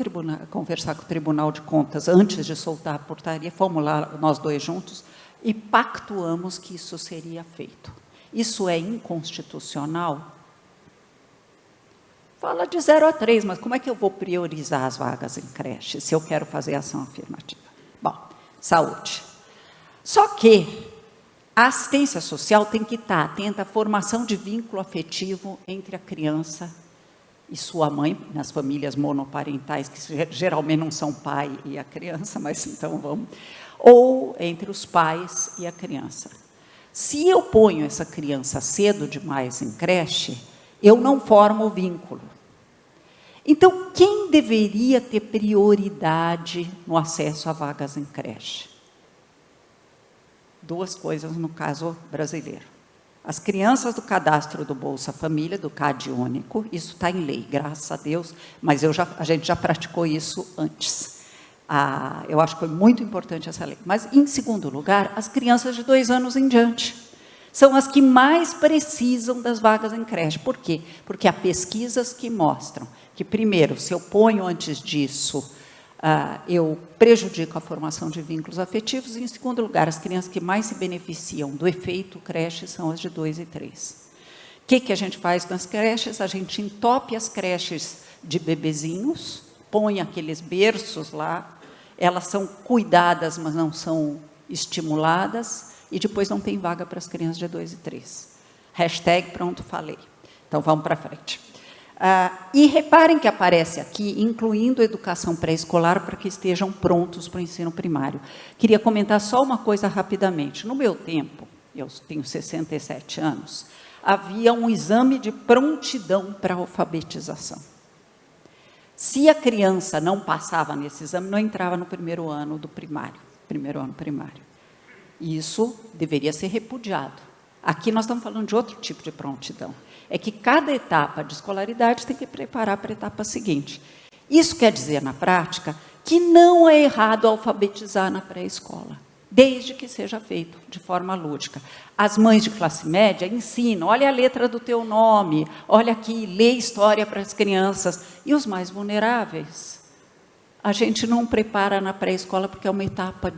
conversar com o Tribunal de Contas antes de soltar a portaria, fomos lá nós 2 juntos e pactuamos que isso seria feito. Isso é inconstitucional? Fala de 0 a 3, mas como é que eu vou priorizar as vagas em creche se eu quero fazer ação afirmativa? Bom, saúde. Só que a assistência social tem que estar atenta à formação de vínculo afetivo entre a criança e sua mãe, nas famílias monoparentais, que geralmente não são pai e a criança, mas então vamos, ou entre os pais e a criança. Se eu ponho essa criança cedo demais em creche, eu não formo o vínculo. Então, quem deveria ter prioridade no acesso a vagas em creche? 2 coisas no caso brasileiro. As crianças do cadastro do Bolsa Família, do CAD único, isso está em lei, graças a Deus, mas a gente já praticou isso antes. Eu acho que foi muito importante essa lei. Mas, em segundo lugar, as crianças de 2 anos em diante são as que mais precisam das vagas em creche. Por quê? Porque há pesquisas que mostram que, primeiro, se eu ponho antes disso, eu prejudico a formação de vínculos afetivos, e, em segundo lugar, as crianças que mais se beneficiam do efeito creche são as de 2 e 3. O que a gente faz nas creches? A gente entope as creches de bebezinhos, põe aqueles berços lá, elas são cuidadas, mas não são estimuladas, e depois não tem vaga para as crianças de 2 e 3. Hashtag pronto, falei. Então, vamos para frente. E reparem que aparece aqui, incluindo a educação pré-escolar, para que estejam prontos para o ensino primário. Queria comentar só uma coisa rapidamente. No meu tempo, eu tenho 67 anos, havia um exame de prontidão para a alfabetização. Se a criança não passava nesse exame, não entrava no primeiro ano do primário, Isso deveria ser repudiado. Aqui nós estamos falando de outro tipo de prontidão. É que cada etapa de escolaridade tem que preparar para a etapa seguinte. Isso quer dizer, na prática, que não é errado alfabetizar na pré-escola, desde que seja feito de forma lúdica. As mães de classe média ensinam, olha a letra do teu nome, olha aqui, lê história para as crianças. E os mais vulneráveis, a gente não prepara na pré-escola porque é uma etapa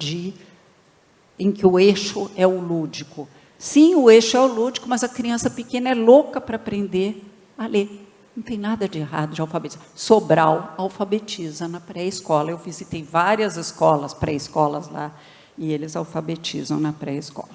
em que o eixo é o lúdico. Sim, o eixo é o lúdico, mas a criança pequena é louca para aprender a ler. Não tem nada de errado de alfabetizar. Sobral alfabetiza na pré-escola. Eu visitei várias escolas, pré-escolas lá, e eles alfabetizam na pré-escola.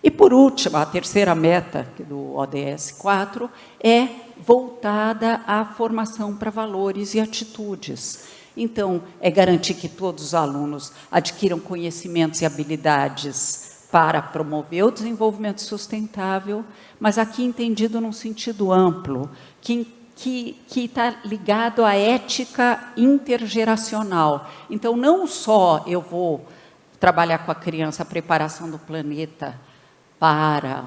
E, por último, a terceira meta do ODS 4 é voltada à formação para valores e atitudes. Então, é garantir que todos os alunos adquiram conhecimentos e habilidades para promover o desenvolvimento sustentável, mas aqui entendido num sentido amplo, que está ligado à ética intergeracional. Então, não só eu vou trabalhar com a criança a preparação do planeta para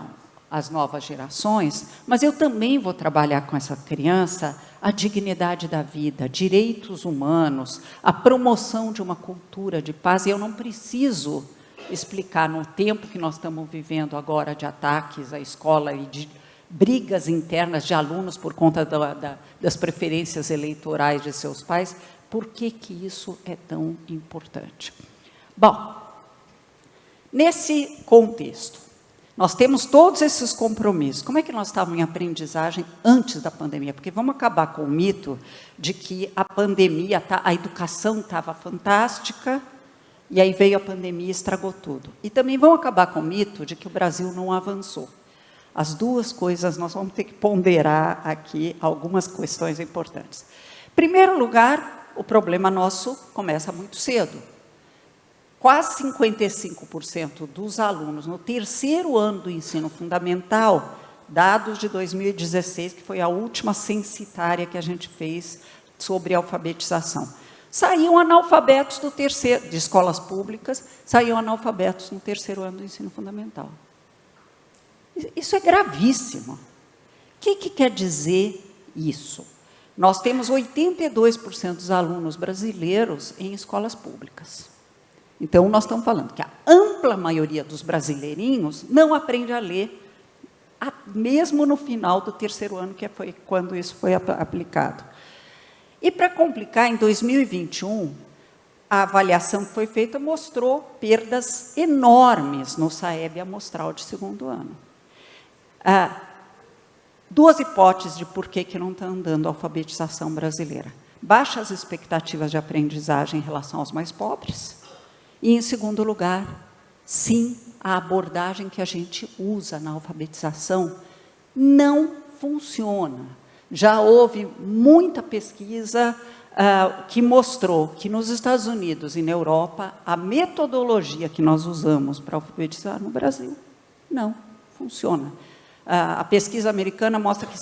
as novas gerações, mas eu também vou trabalhar com essa criança a dignidade da vida, direitos humanos, a promoção de uma cultura de paz. E eu não preciso explicar, no tempo que nós estamos vivendo agora, de ataques à escola e de brigas internas de alunos por conta das preferências eleitorais de seus pais, por que isso é tão importante? Bom, nesse contexto, nós temos todos esses compromissos. Como é que nós estávamos em aprendizagem antes da pandemia? Porque vamos acabar com o mito de que a pandemia, a educação estava fantástica, e aí veio a pandemia e estragou tudo. E também vamos acabar com o mito de que o Brasil não avançou. As duas coisas, nós vamos ter que ponderar aqui algumas questões importantes. Em primeiro lugar, o problema nosso começa muito cedo. Quase 55% dos alunos no terceiro ano do ensino fundamental, dados de 2016, que foi a última censitária que a gente fez sobre alfabetização, saíam analfabetos do terceiro, de escolas públicas, saíam analfabetos no terceiro ano do ensino fundamental. Isso é gravíssimo. O que quer dizer isso? Nós temos 82% dos alunos brasileiros em escolas públicas. Então, nós estamos falando que a ampla maioria dos brasileirinhos não aprende a ler, mesmo no final do terceiro ano, que foi quando isso foi aplicado. E, para complicar, em 2021, a avaliação que foi feita mostrou perdas enormes no SAEB amostral de segundo ano. Duas hipóteses de por que não está andando a alfabetização brasileira. Baixas expectativas de aprendizagem em relação aos mais pobres. E, em segundo lugar, sim, a abordagem que a gente usa na alfabetização não funciona. Já houve muita pesquisa que mostrou que nos Estados Unidos e na Europa, a metodologia que nós usamos para alfabetizar no Brasil não funciona. A pesquisa americana mostra que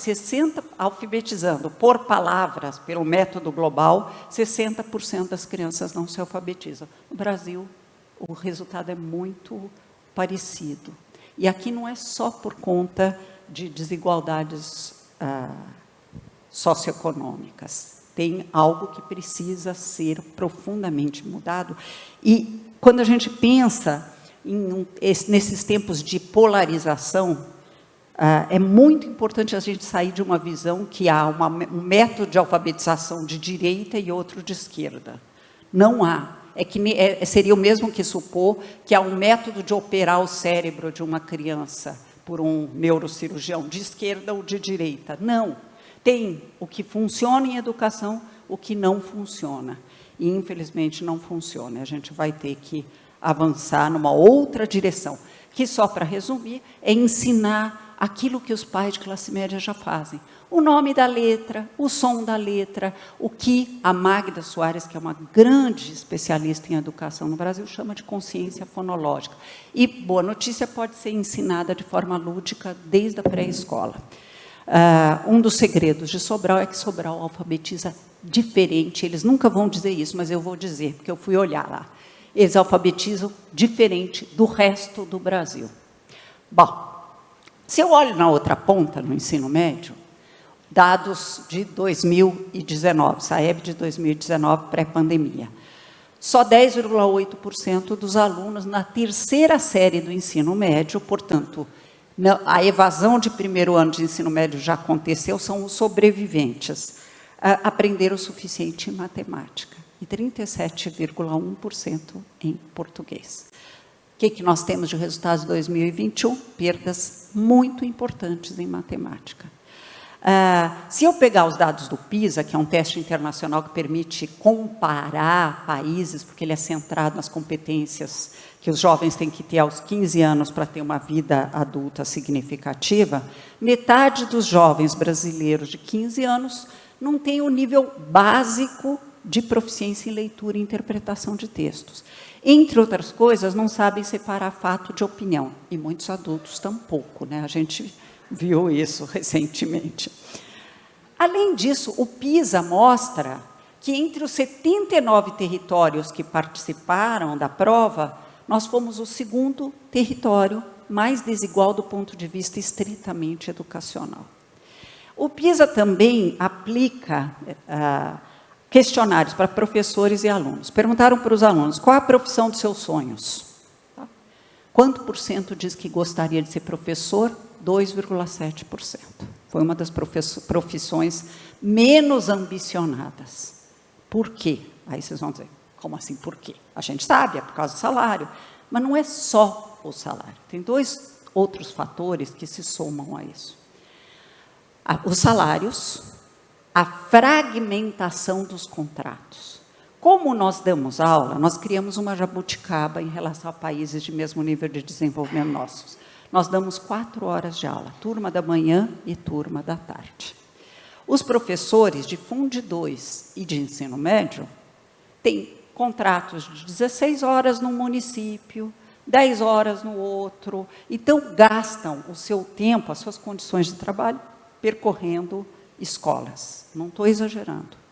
alfabetizando por palavras, pelo método global, 60% das crianças não se alfabetizam. No Brasil, o resultado é muito parecido. E aqui não é só por conta de desigualdades socioeconômicas. Tem algo que precisa ser profundamente mudado. E, quando a gente pensa nesses tempos de polarização, é muito importante a gente sair de uma visão que há um método de alfabetização de direita e outro de esquerda. Não há. Seria o mesmo que supor que há um método de operar o cérebro de uma criança por um neurocirurgião de esquerda ou de direita. Não. Tem o que funciona em educação, o que não funciona. E, infelizmente, não funciona. A gente vai ter que avançar numa outra direção, que, só para resumir, é ensinar aquilo que os pais de classe média já fazem. O nome da letra, o som da letra, o que a Magda Soares, que é uma grande especialista em educação no Brasil, chama de consciência fonológica. E, boa notícia, pode ser ensinada de forma lúdica desde a pré-escola. Um dos segredos de Sobral é que Sobral alfabetiza diferente. Eles nunca vão dizer isso, mas eu vou dizer, porque eu fui olhar lá. Eles alfabetizam diferente do resto do Brasil. Bom, se eu olho na outra ponta, no ensino médio, dados de 2019, SAEB de 2019, pré-pandemia, só 10,8% dos alunos na terceira série do ensino médio, portanto, a evasão de primeiro ano de ensino médio já aconteceu, são os sobreviventes, aprenderam o suficiente em matemática, e 37,1% em português. que nós temos de resultados de 2021? Perdas muito importantes em matemática. Se eu pegar os dados do PISA, que é um teste internacional que permite comparar países, porque ele é centrado nas competências que os jovens têm que ter aos 15 anos para ter uma vida adulta significativa, metade dos jovens brasileiros de 15 anos não tem o nível básico de proficiência em leitura e interpretação de textos. Entre outras coisas, não sabem separar fato de opinião, e muitos adultos tampouco, né? A gente viu isso recentemente. Além disso, o PISA mostra que entre os 79 territórios que participaram da prova, nós fomos o segundo território mais desigual do ponto de vista estritamente educacional. O PISA também aplica questionários para professores e alunos. Perguntaram para os alunos, qual a profissão dos seus sonhos? Quanto por cento diz que gostaria de ser professor? 2,7%. Foi uma das profissões menos ambicionadas. Por quê? Aí vocês vão dizer, como assim por quê? A gente sabe, é por causa do salário. Mas não é só o salário. Tem dois outros fatores que se somam a isso. Os salários, a fragmentação dos contratos. Como nós damos aula, nós criamos uma jabuticaba em relação a países de mesmo nível de desenvolvimento nossos. Nós damos 4 horas de aula, turma da manhã e turma da tarde. Os professores de Fundo 2 e de ensino médio têm contratos de 16 horas num município, 10 horas no outro, então gastam o seu tempo, as suas condições de trabalho, percorrendo escolas. Não estou exagerando.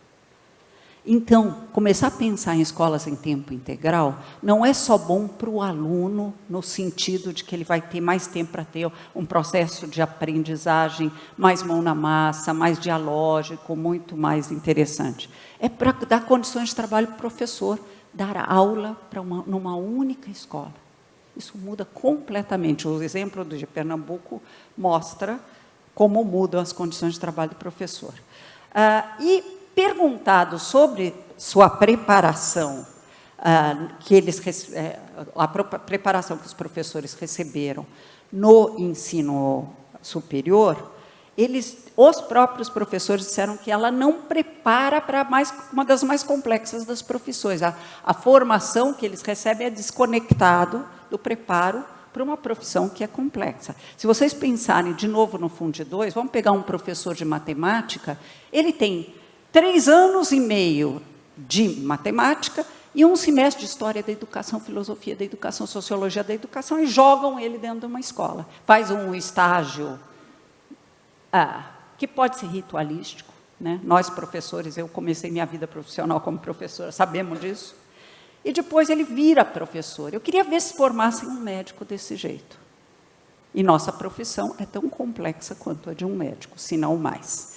Então, começar a pensar em escolas em tempo integral não é só bom para o aluno, no sentido de que ele vai ter mais tempo para ter um processo de aprendizagem mais mão na massa, mais dialógico, muito mais interessante. É para dar condições de trabalho para o professor, dar aula numa única escola. Isso muda completamente. O exemplo de Pernambuco mostra como mudam as condições de trabalho do professor. Perguntado sobre sua preparação, preparação que os professores receberam no ensino superior, os próprios professores disseram que ela não prepara para uma das mais complexas das profissões. A formação que eles recebem é desconectado do preparo para uma profissão que é complexa. Se vocês pensarem de novo no Fundo 2, vamos pegar um professor de matemática, ele tem 3 anos e meio de matemática e 1 semestre de História da Educação, Filosofia da Educação, Sociologia da Educação, e jogam ele dentro de uma escola. Faz um estágio que pode ser ritualístico, né? Nós, professores, eu comecei minha vida profissional como professora, sabemos disso. E depois ele vira professor. Eu queria ver se formassem um médico desse jeito. E nossa profissão é tão complexa quanto a de um médico, se não mais.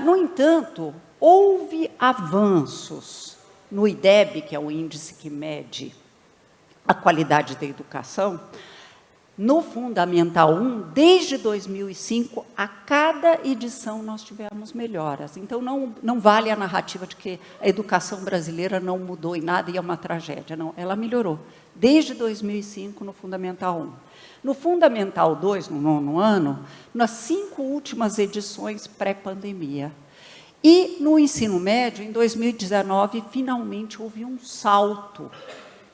No entanto, houve avanços no IDEB, que é o índice que mede a qualidade da educação. No Fundamental 1, desde 2005, a cada edição nós tivemos melhoras. Então, não vale a narrativa de que a educação brasileira não mudou em nada e é uma tragédia. Não, ela melhorou. Desde 2005, no Fundamental 1. No Fundamental 2, no 9º ano, nas 5 últimas edições pré-pandemia. E no ensino médio, em 2019, finalmente houve um salto,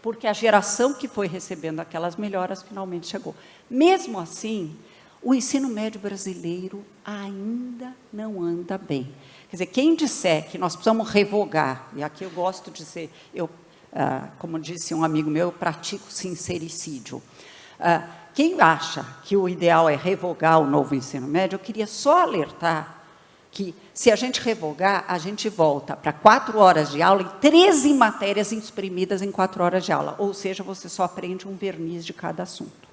porque a geração que foi recebendo aquelas melhoras finalmente chegou. Mesmo assim, o ensino médio brasileiro ainda não anda bem. Quer dizer, quem disser que nós precisamos revogar, e aqui eu gosto de dizer, como disse um amigo meu, eu pratico sincericídio. Quem acha que o ideal é revogar o novo ensino médio, eu queria só alertar que, se a gente revogar, a gente volta para 4 horas de aula e 13 matérias exprimidas em 4 horas de aula. Ou seja, você só aprende um verniz de cada assunto.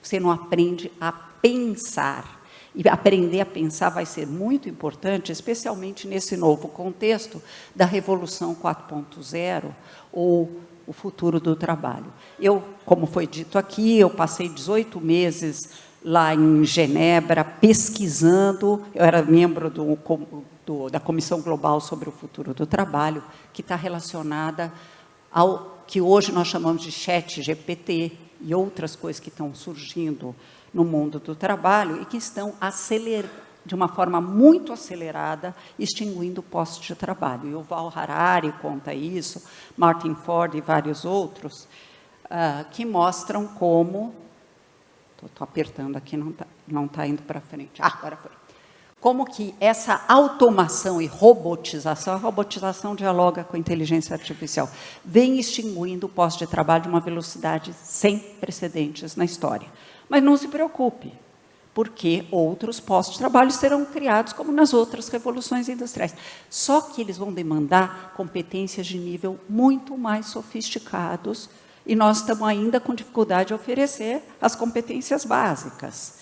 Você não aprende a pensar. E aprender a pensar vai ser muito importante, especialmente nesse novo contexto da Revolução 4.0 ou o futuro do trabalho. Eu, como foi dito aqui, eu passei 18 meses lá em Genebra, pesquisando. Eu era membro da Comissão Global sobre o Futuro do Trabalho, que está relacionada que hoje nós chamamos de chat GPT e outras coisas que estão surgindo no mundo do trabalho e que estão de uma forma muito acelerada, extinguindo postos de trabalho. E o Val Harari conta isso, Martin Ford e vários outros, que mostram como... Estou apertando aqui, não tá indo para frente. Agora foi. Como que essa automação e robotização, a robotização dialoga com a inteligência artificial, vem extinguindo o posto de trabalho de uma velocidade sem precedentes na história. Mas não se preocupe, porque outros postos de trabalho serão criados como nas outras revoluções industriais. Só que eles vão demandar competências de nível muito mais sofisticados e nós estamos ainda com dificuldade de oferecer as competências básicas.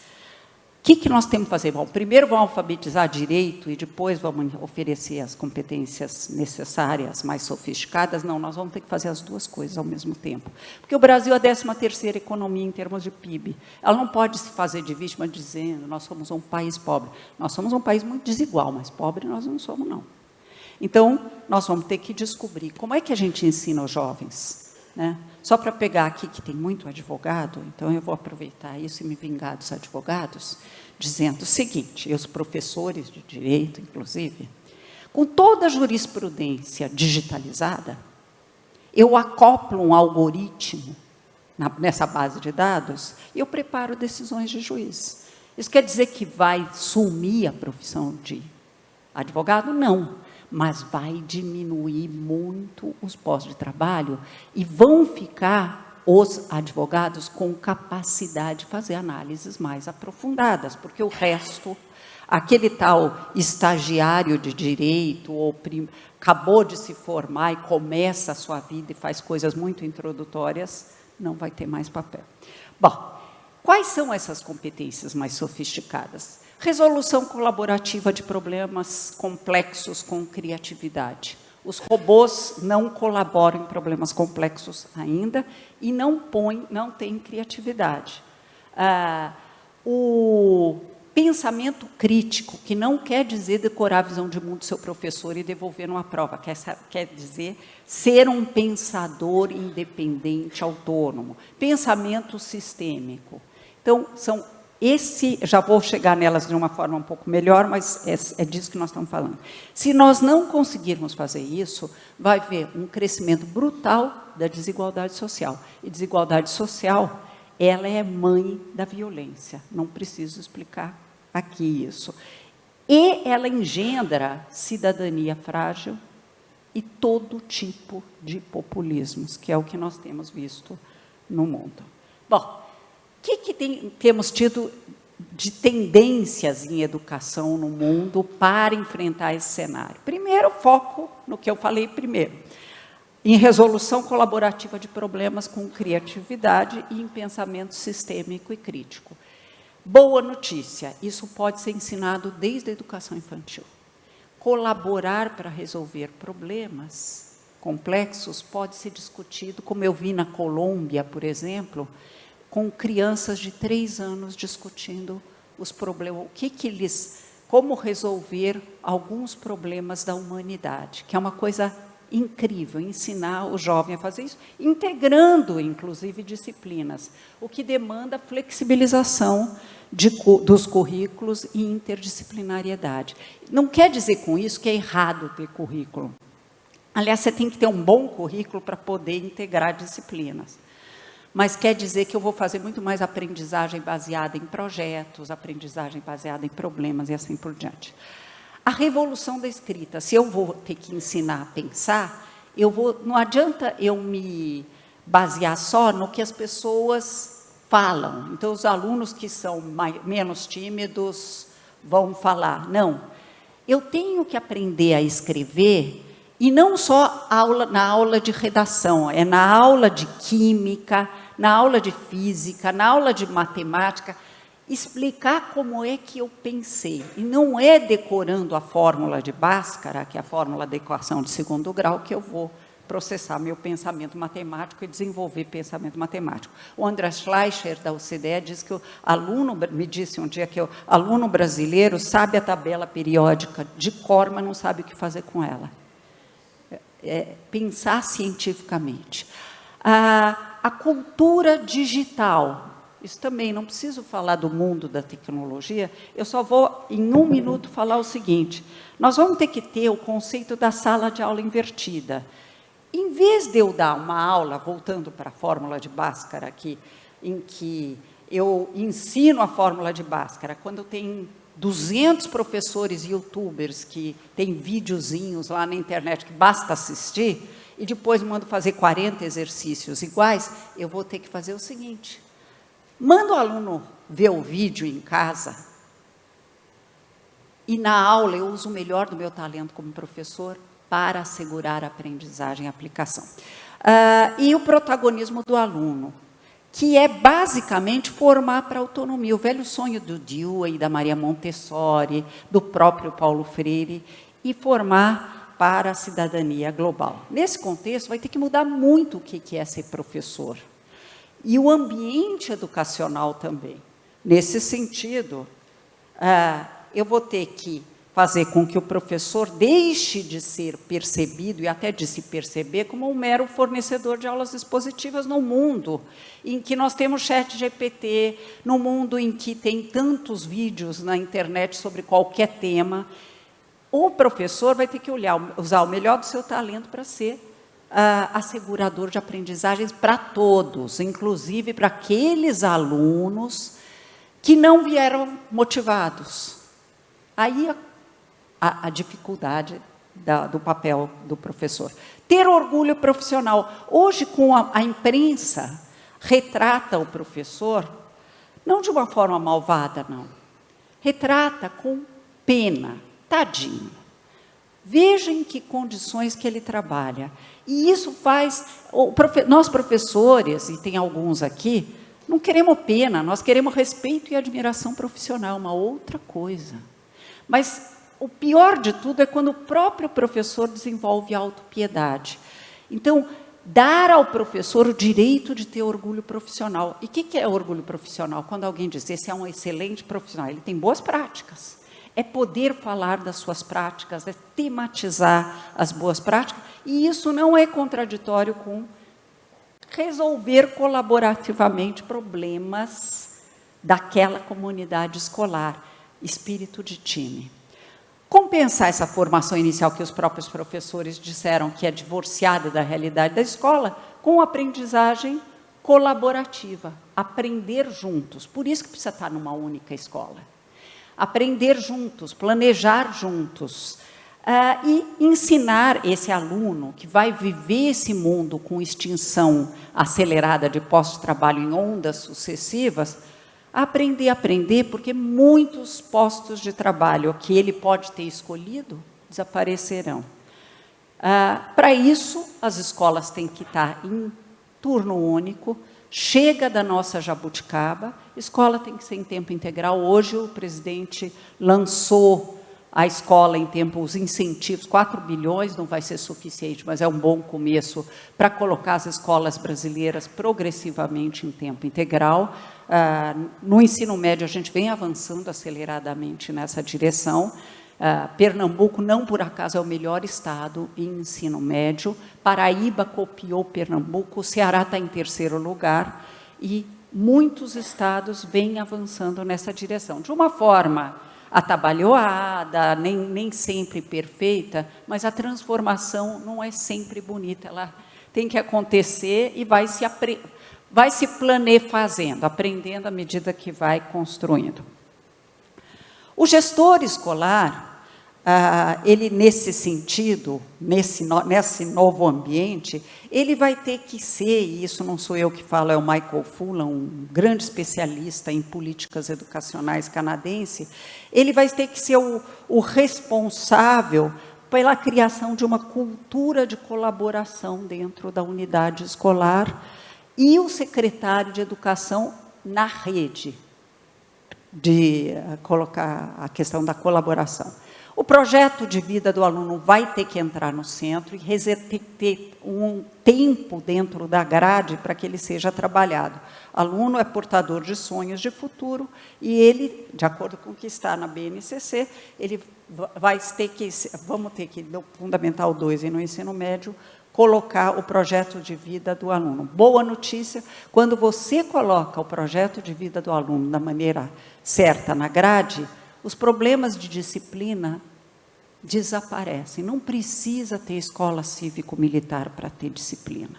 O que nós temos que fazer? Bom, primeiro vamos alfabetizar direito e depois vamos oferecer as competências necessárias, mais sofisticadas? Não, nós vamos ter que fazer as duas coisas ao mesmo tempo. Porque o Brasil é a 13ª economia em termos de PIB. Ela não pode se fazer de vítima dizendo nós somos um país pobre. Nós somos um país muito desigual, mas pobre nós não somos, não. Então, nós vamos ter que descobrir como é que a gente ensina os jovens, né? Só para pegar aqui que tem muito advogado, então eu vou aproveitar isso e me vingar dos advogados, dizendo o seguinte, e os professores de direito, inclusive, com toda a jurisprudência digitalizada, eu acoplo um algoritmo nessa base de dados e eu preparo decisões de juiz. Isso quer dizer que vai sumir a profissão de advogado? Não. Mas vai diminuir muito os postos de trabalho e vão ficar os advogados com capacidade de fazer análises mais aprofundadas, porque o resto, aquele tal estagiário de direito, ou acabou de se formar e começa a sua vida e faz coisas muito introdutórias, não vai ter mais papel. Bom, quais são essas competências mais sofisticadas? Resolução colaborativa de problemas complexos com criatividade. Os robôs não colaboram em problemas complexos ainda e não têm criatividade. O pensamento crítico, que não quer dizer decorar a visão de mundo do seu professor e devolver numa prova, quer dizer ser um pensador independente, autônomo. Pensamento sistêmico. Então, já vou chegar nelas de uma forma um pouco melhor, mas é disso que nós estamos falando. Se nós não conseguirmos fazer isso, vai haver um crescimento brutal da desigualdade social. E desigualdade social, ela é mãe da violência. Não preciso explicar aqui isso. E ela engendra cidadania frágil e todo tipo de populismos, que é o que nós temos visto no mundo. Bom, o que temos tido de tendências em educação no mundo para enfrentar esse cenário? Primeiro, foco no que eu falei primeiro, em resolução colaborativa de problemas com criatividade e em pensamento sistêmico e crítico. Boa notícia, isso pode ser ensinado desde a educação infantil. Colaborar para resolver problemas complexos pode ser discutido, como eu vi na Colômbia, por exemplo, com crianças de 3 anos discutindo os problemas, como resolver alguns problemas da humanidade, que é uma coisa incrível, ensinar o jovem a fazer isso, integrando, inclusive, disciplinas, o que demanda flexibilização dos currículos e interdisciplinariedade. Não quer dizer com isso que é errado ter currículo. Aliás, você tem que ter um bom currículo para poder integrar disciplinas. Mas quer dizer que eu vou fazer muito mais aprendizagem baseada em projetos, aprendizagem baseada em problemas e assim por diante. A revolução da escrita, se eu vou ter que ensinar a pensar, não adianta eu me basear só no que as pessoas falam. Então, os alunos que são menos tímidos vão falar. Não, eu tenho que aprender a escrever, e não só na aula de redação, é na aula de química, na aula de física, na aula de matemática, explicar como é que eu pensei. E não é decorando a fórmula de Bhaskara, que é a fórmula da equação de segundo grau, que eu vou processar meu pensamento matemático e desenvolver pensamento matemático. O André Schleicher, da OCDE, diz que me disse um dia que o aluno brasileiro sabe a tabela periódica de cor, mas não sabe o que fazer com ela. pensar cientificamente. A cultura digital, isso também, não preciso falar do mundo da tecnologia, eu só vou, em 1 minuto, falar o seguinte: nós vamos ter que ter o conceito da sala de aula invertida. Em vez de eu dar uma aula, voltando para a fórmula de Bhaskara aqui, em que eu ensino a fórmula de Bhaskara, quando tem 200 professores youtubers que têm videozinhos lá na internet que basta assistir, e depois mando fazer 40 exercícios iguais, eu vou ter que fazer o seguinte: mando o aluno ver o vídeo em casa, e na aula eu uso o melhor do meu talento como professor para assegurar a aprendizagem e a aplicação. E o protagonismo do aluno, que é basicamente formar para a autonomia, o velho sonho do Dewey, da Maria Montessori, do próprio Paulo Freire, e formar para a cidadania global. Nesse contexto, vai ter que mudar muito o que é ser professor. E o ambiente educacional também. Nesse sentido, eu vou ter que fazer com que o professor deixe de ser percebido e até de se perceber como um mero fornecedor de aulas expositivas no mundo em que nós temos ChatGPT, no mundo em que tem tantos vídeos na internet sobre qualquer tema. O professor vai ter que usar o melhor do seu talento para ser assegurador de aprendizagens para todos, inclusive para aqueles alunos que não vieram motivados. Aí a dificuldade do papel do professor. Ter orgulho profissional. Hoje, com a imprensa, retrata o professor, não de uma forma malvada, não. Retrata com pena. Tadinho. Veja em que condições que ele trabalha. E isso faz... Nós, professores, e tem alguns aqui, não queremos pena, nós queremos respeito e admiração profissional, uma outra coisa. Mas o pior de tudo é quando o próprio professor desenvolve autopiedade. Então, dar ao professor o direito de ter orgulho profissional. E o que é orgulho profissional? Quando alguém diz, esse é um excelente profissional, ele tem boas práticas. É poder falar das suas práticas, é tematizar as boas práticas, e isso não é contraditório com resolver colaborativamente problemas daquela comunidade escolar, espírito de time. Compensar essa formação inicial que os próprios professores disseram que é divorciada da realidade da escola, com aprendizagem colaborativa, aprender juntos. Por isso que precisa estar numa única escola. Aprender juntos, planejar juntos, e ensinar esse aluno que vai viver esse mundo com extinção acelerada de postos de trabalho em ondas sucessivas, a aprender, porque muitos postos de trabalho que ele pode ter escolhido desaparecerão. Para isso, as escolas têm que estar em turno único. Chega da nossa jabuticaba, escola tem que ser em tempo integral. Hoje o presidente lançou a escola em tempo, os incentivos, 4 bilhões, não vai ser suficiente, mas é um bom começo para colocar as escolas brasileiras progressivamente em tempo integral. No ensino médio, a gente vem avançando aceleradamente nessa direção. Pernambuco, não por acaso, é o melhor estado em ensino médio. Paraíba copiou Pernambuco, o Ceará está em 3º lugar, e muitos estados vêm avançando nessa direção. De uma forma atabalhoada, nem sempre perfeita, mas a transformação não é sempre bonita, ela tem que acontecer e vai se fazendo, aprendendo à medida que vai construindo. O gestor escolar, ele nesse sentido, nesse novo ambiente, ele vai ter que ser, e isso não sou eu que falo, é o Michael Fullan, um grande especialista em políticas educacionais canadense, ele vai ter que ser o responsável pela criação de uma cultura de colaboração dentro da unidade escolar, e o secretário de educação na rede, de colocar a questão da colaboração. O projeto de vida do aluno vai ter que entrar no centro e tem que ter um tempo dentro da grade para que ele seja trabalhado. O aluno é portador de sonhos de futuro e ele, de acordo com o que está na BNCC, ele vamos ter que, no Fundamental 2 e no ensino médio, colocar o projeto de vida do aluno. Boa notícia, quando você coloca o projeto de vida do aluno da maneira certa na grade, os problemas de disciplina desaparecem. Não precisa ter escola cívico-militar para ter disciplina.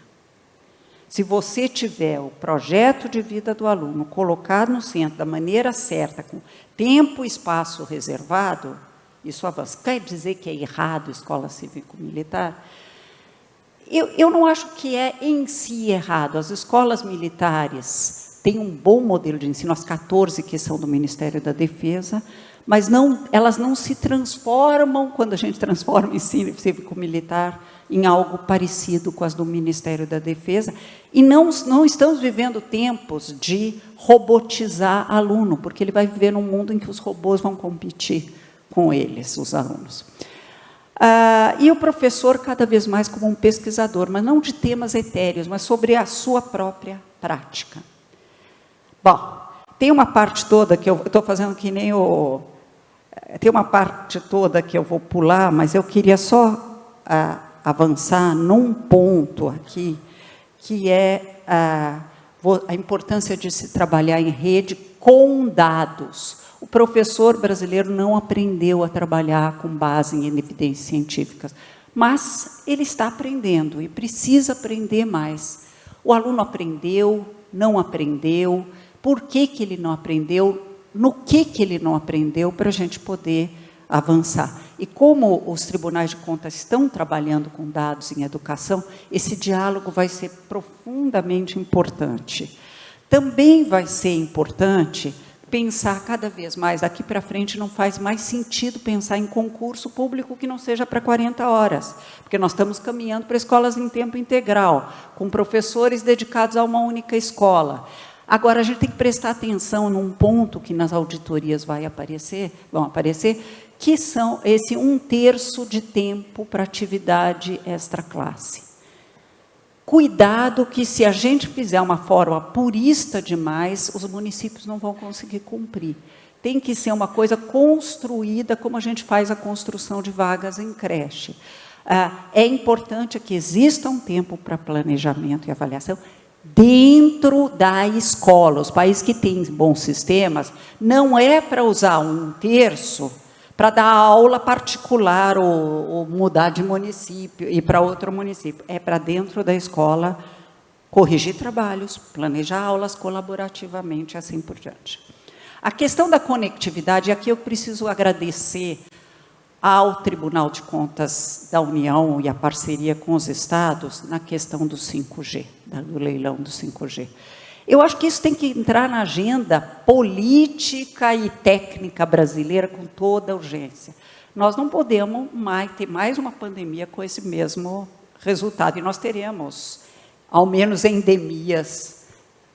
Se você tiver o projeto de vida do aluno colocado no centro da maneira certa, com tempo e espaço reservado, isso avança. Quer dizer que é errado escola cívico-militar? Eu não acho que é em si errado. As escolas militares têm um bom modelo de ensino, as 14 que são do Ministério da Defesa, mas elas não se transformam, quando a gente transforma o ensino cívico-militar, em algo parecido com as do Ministério da Defesa, e não estamos vivendo tempos de robotizar aluno, porque ele vai viver num mundo em que os robôs vão competir com eles, os alunos. E o professor, cada vez mais como um pesquisador, mas não de temas etéreos, mas sobre a sua própria prática. Bom, tem uma parte toda que eu estou fazendo que nem o... Tem uma parte toda que eu vou pular, mas eu queria só avançar num ponto aqui, que é a importância de se trabalhar em rede com dados. O professor brasileiro não aprendeu a trabalhar com base em evidências científicas, mas ele está aprendendo e precisa aprender mais. O aluno aprendeu, não aprendeu, por que ele não aprendeu, no que ele não aprendeu, para a gente poder avançar. E como os tribunais de contas estão trabalhando com dados em educação, esse diálogo vai ser profundamente importante. Também vai ser importante pensar cada vez mais, daqui para frente não faz mais sentido pensar em concurso público que não seja para 40 horas, porque nós estamos caminhando para escolas em tempo integral, com professores dedicados a uma única escola. Agora, a gente tem que prestar atenção num ponto que nas auditorias vão aparecer, que são esse 1/3 de tempo para atividade extra-classe. Cuidado que, se a gente fizer uma forma purista demais, os municípios não vão conseguir cumprir. Tem que ser uma coisa construída, como a gente faz a construção de vagas em creche. É importante que exista um tempo para planejamento e avaliação dentro da escola. Os países que têm bons sistemas, não é para usar 1/3 para dar aula particular ou mudar de município e para outro município. É para dentro da escola corrigir trabalhos, planejar aulas colaborativamente, assim por diante. A questão da conectividade, aqui eu preciso agradecer ao Tribunal de Contas da União e a parceria com os estados na questão do 5G, do leilão do 5G. Eu acho que isso tem que entrar na agenda política e técnica brasileira com toda a urgência. Nós não podemos ter mais uma pandemia com esse mesmo resultado, e nós teremos, ao menos, endemias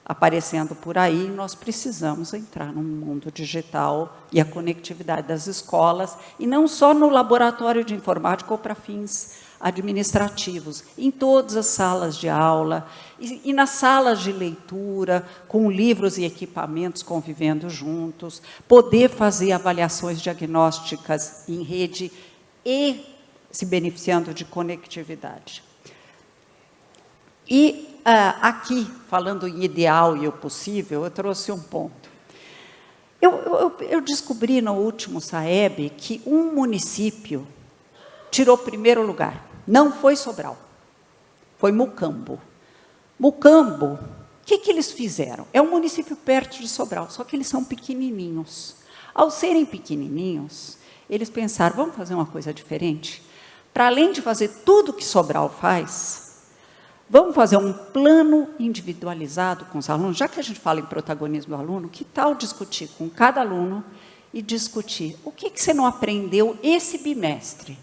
aparecendo por aí. Nós precisamos entrar no mundo digital e a conectividade das escolas, e não só no laboratório de informática ou para fins administrativos, em todas as salas de aula e nas salas de leitura, com livros e equipamentos convivendo juntos, poder fazer avaliações diagnósticas em rede e se beneficiando de conectividade. E aqui, falando em ideal e o possível, eu trouxe um ponto. Eu descobri no último SAEB que um município tirou primeiro lugar. Não foi Sobral, foi Mucambo. Mucambo, o que eles fizeram? É um município perto de Sobral, só que eles são pequenininhos. Ao serem pequenininhos, eles pensaram, vamos fazer uma coisa diferente? Para além de fazer tudo que Sobral faz, vamos fazer um plano individualizado com os alunos. Já que a gente fala em protagonismo do aluno, que tal discutir com cada aluno e discutir o que você não aprendeu esse bimestre?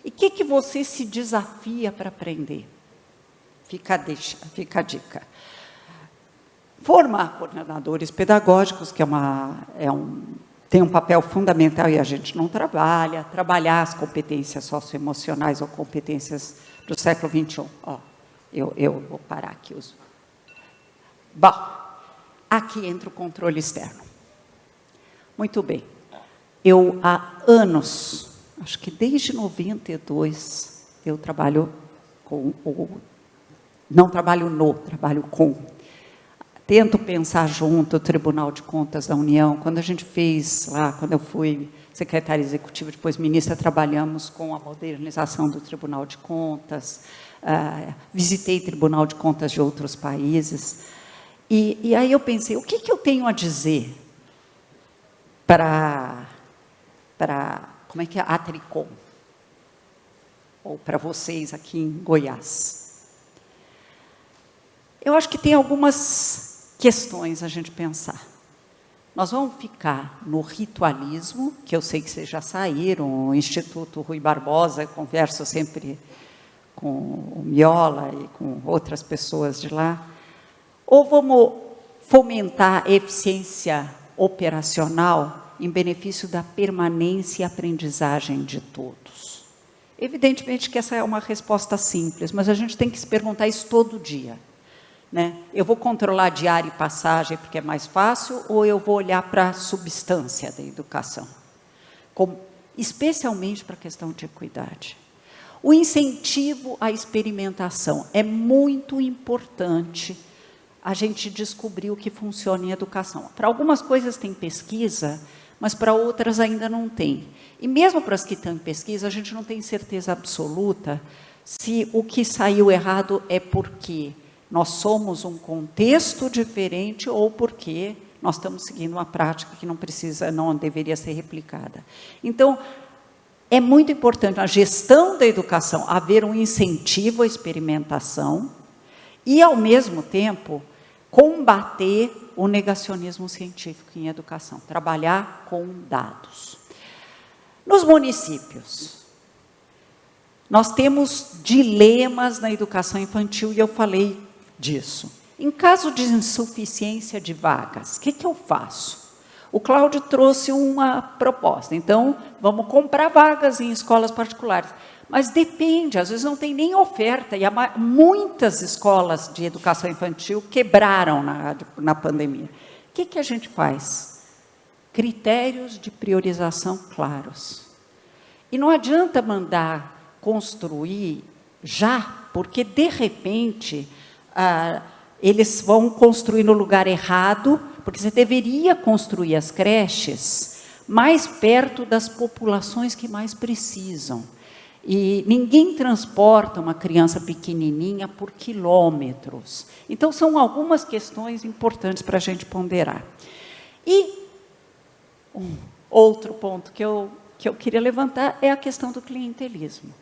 E o que você se desafia para aprender? Fica a dica. Formar coordenadores pedagógicos, que é tem um papel fundamental e a gente não trabalhar as competências socioemocionais ou competências do século XXI. Ó, eu vou parar aqui. Bom, aqui entra o controle externo. Muito bem. Eu, há anos, acho que desde 92, eu trabalho com, não trabalho trabalho com. Tento pensar junto o Tribunal de Contas da União. Quando a gente fez lá, quando eu fui secretária executiva, depois ministra, trabalhamos com a modernização do Tribunal de Contas, visitei Tribunal de Contas de outros países, e aí eu pensei, o que eu tenho a dizer para como é que é, a Tricom, ou para vocês aqui em Goiás? Eu acho que tem algumas questões a gente pensar. Nós vamos ficar no ritualismo, que eu sei que vocês já saíram, o Instituto Rui Barbosa, eu converso sempre com o Miola e com outras pessoas de lá, ou vamos fomentar a eficiência operacional em benefício da permanência e aprendizagem de todos? Evidentemente que essa é uma resposta simples, mas a gente tem que se perguntar isso todo dia. Né? Eu vou controlar diária e passagem porque é mais fácil, ou eu vou olhar para a substância da educação? Especialmente para a questão de equidade. O incentivo à experimentação é muito importante a gente descobrir o que funciona em educação. Para algumas coisas tem pesquisa, mas para outras ainda não tem. E mesmo para as que estão em pesquisa, a gente não tem certeza absoluta se o que saiu errado é porque nós somos um contexto diferente ou porque nós estamos seguindo uma prática que não deveria ser replicada. Então, é muito importante na gestão da educação haver um incentivo à experimentação e, ao mesmo tempo, combater o negacionismo científico em educação, trabalhar com dados. Nos municípios, nós temos dilemas na educação infantil e eu falei disso. Em caso de insuficiência de vagas, o que eu faço? O Cláudio trouxe uma proposta, então vamos comprar vagas em escolas particulares, mas depende, às vezes não tem nem oferta, e muitas escolas de educação infantil quebraram na pandemia. O que a gente faz? Critérios de priorização claros. E não adianta mandar construir já, porque de repente eles vão construir no lugar errado, porque você deveria construir as creches mais perto das populações que mais precisam. E ninguém transporta uma criança pequenininha por quilômetros. Então, são algumas questões importantes para a gente ponderar. E um outro ponto que eu queria levantar é a questão do clientelismo.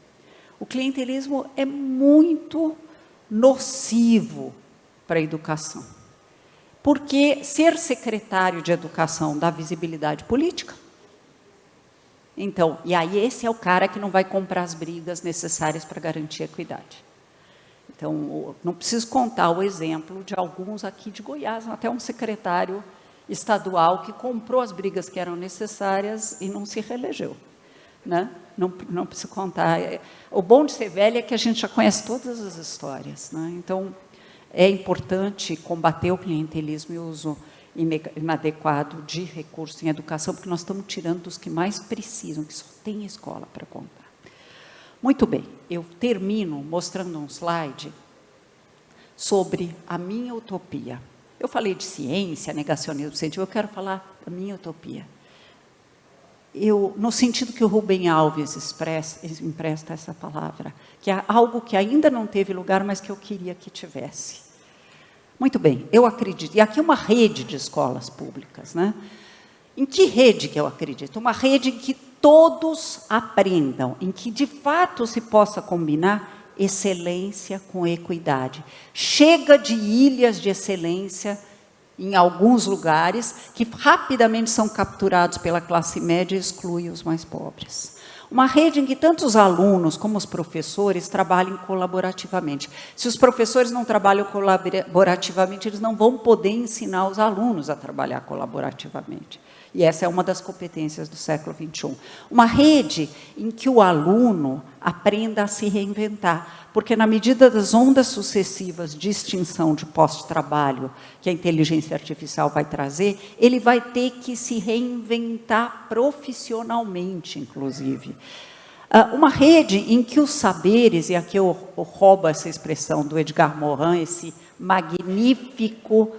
O clientelismo é muito nocivo para a educação. Porque ser secretário de educação dá visibilidade política. Então, e aí esse é o cara que não vai comprar as brigas necessárias para garantir a equidade. Então, não preciso contar o exemplo de alguns aqui de Goiás, até um secretário estadual que comprou as brigas que eram necessárias e não se reelegeu. Né? Não preciso contar. O bom de ser velho é que a gente já conhece todas as histórias. Né? Então, é importante combater o clientelismo e o uso inadequado de recursos em educação, porque nós estamos tirando dos que mais precisam, que só tem escola para comprar. Muito bem, eu termino mostrando um slide sobre a minha utopia. Eu falei de ciência, negacionismo científico, eu quero falar da minha utopia. No sentido que o Rubem Alves empresta essa palavra, que é algo que ainda não teve lugar, mas que eu queria que tivesse. Muito bem, eu acredito, e aqui uma rede de escolas públicas, né? Em que rede que eu acredito? Uma rede em que todos aprendam, em que de fato se possa combinar excelência com equidade. Chega de ilhas de excelência em alguns lugares, que rapidamente são capturados pela classe média e excluem os mais pobres. Uma rede em que tanto os alunos como os professores trabalhem colaborativamente. Se os professores não trabalham colaborativamente, eles não vão poder ensinar os alunos a trabalhar colaborativamente. E essa é uma das competências do século XXI. Uma rede em que o aluno aprenda a se reinventar, porque na medida das ondas sucessivas de extinção de pós-trabalho que a inteligência artificial vai trazer, ele vai ter que se reinventar profissionalmente, inclusive. Uma rede em que os saberes, e aqui eu roubo essa expressão do Edgar Morin, esse magnífico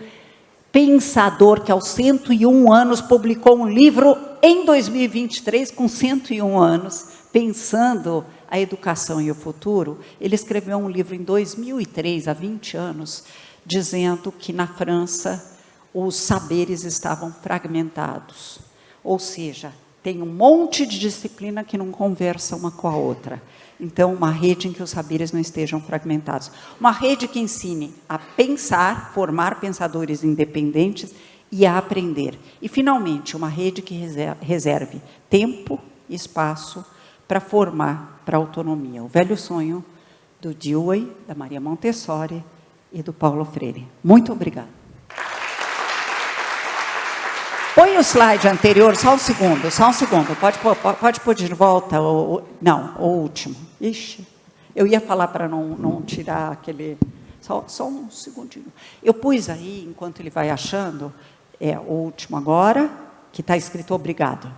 pensador que aos 101 anos publicou um livro em 2023, com 101 anos, pensando a educação e o futuro. Ele escreveu um livro em 2003, há 20 anos, dizendo que na França os saberes estavam fragmentados, ou seja, tem um monte de disciplina que não conversa uma com a outra. Então, uma rede em que os saberes não estejam fragmentados. Uma rede que ensine a pensar, formar pensadores independentes e a aprender. E, finalmente, uma rede que reserve tempo e espaço para formar para a autonomia. O velho sonho do Dewey, da Maria Montessori e do Paulo Freire. Muito obrigada. Põe o slide anterior, só um segundo. Pode pôr de volta, não, o último. Ixi, eu ia falar para não tirar aquele... Só um segundinho. Eu pus aí, enquanto ele vai achando, o último agora, que está escrito obrigado.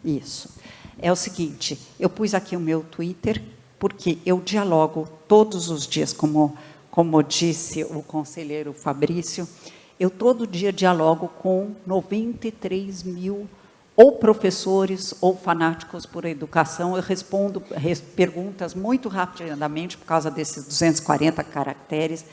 Isso. É o seguinte, eu pus aqui o meu Twitter, porque eu dialogo todos os dias, como disse o conselheiro Fabrício, eu todo dia dialogo com 93 mil ou professores ou fanáticos por educação. Eu respondo perguntas muito rapidamente, por causa desses 240 caracteres.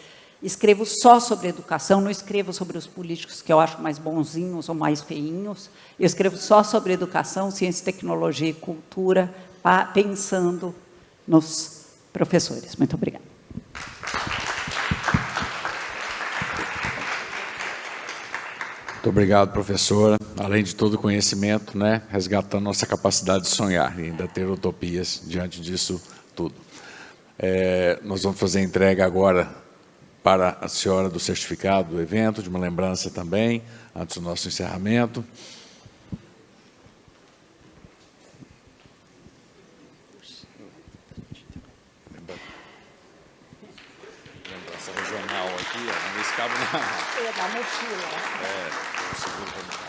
Escrevo só sobre educação, não escrevo sobre os políticos que eu acho mais bonzinhos ou mais feinhos. Eu escrevo só sobre educação, ciência, tecnologia e cultura, pensando nos professores. Muito obrigada. Muito obrigado, professora. Além de todo o conhecimento, né, resgatando nossa capacidade de sonhar e ainda ter utopias diante disso tudo. Nós vamos fazer a entrega agora para a senhora do certificado do evento, de uma lembrança também, antes do nosso encerramento. Lembrança regional aqui, ó, nesse cabo na... Da mochila. Seguro para não cair.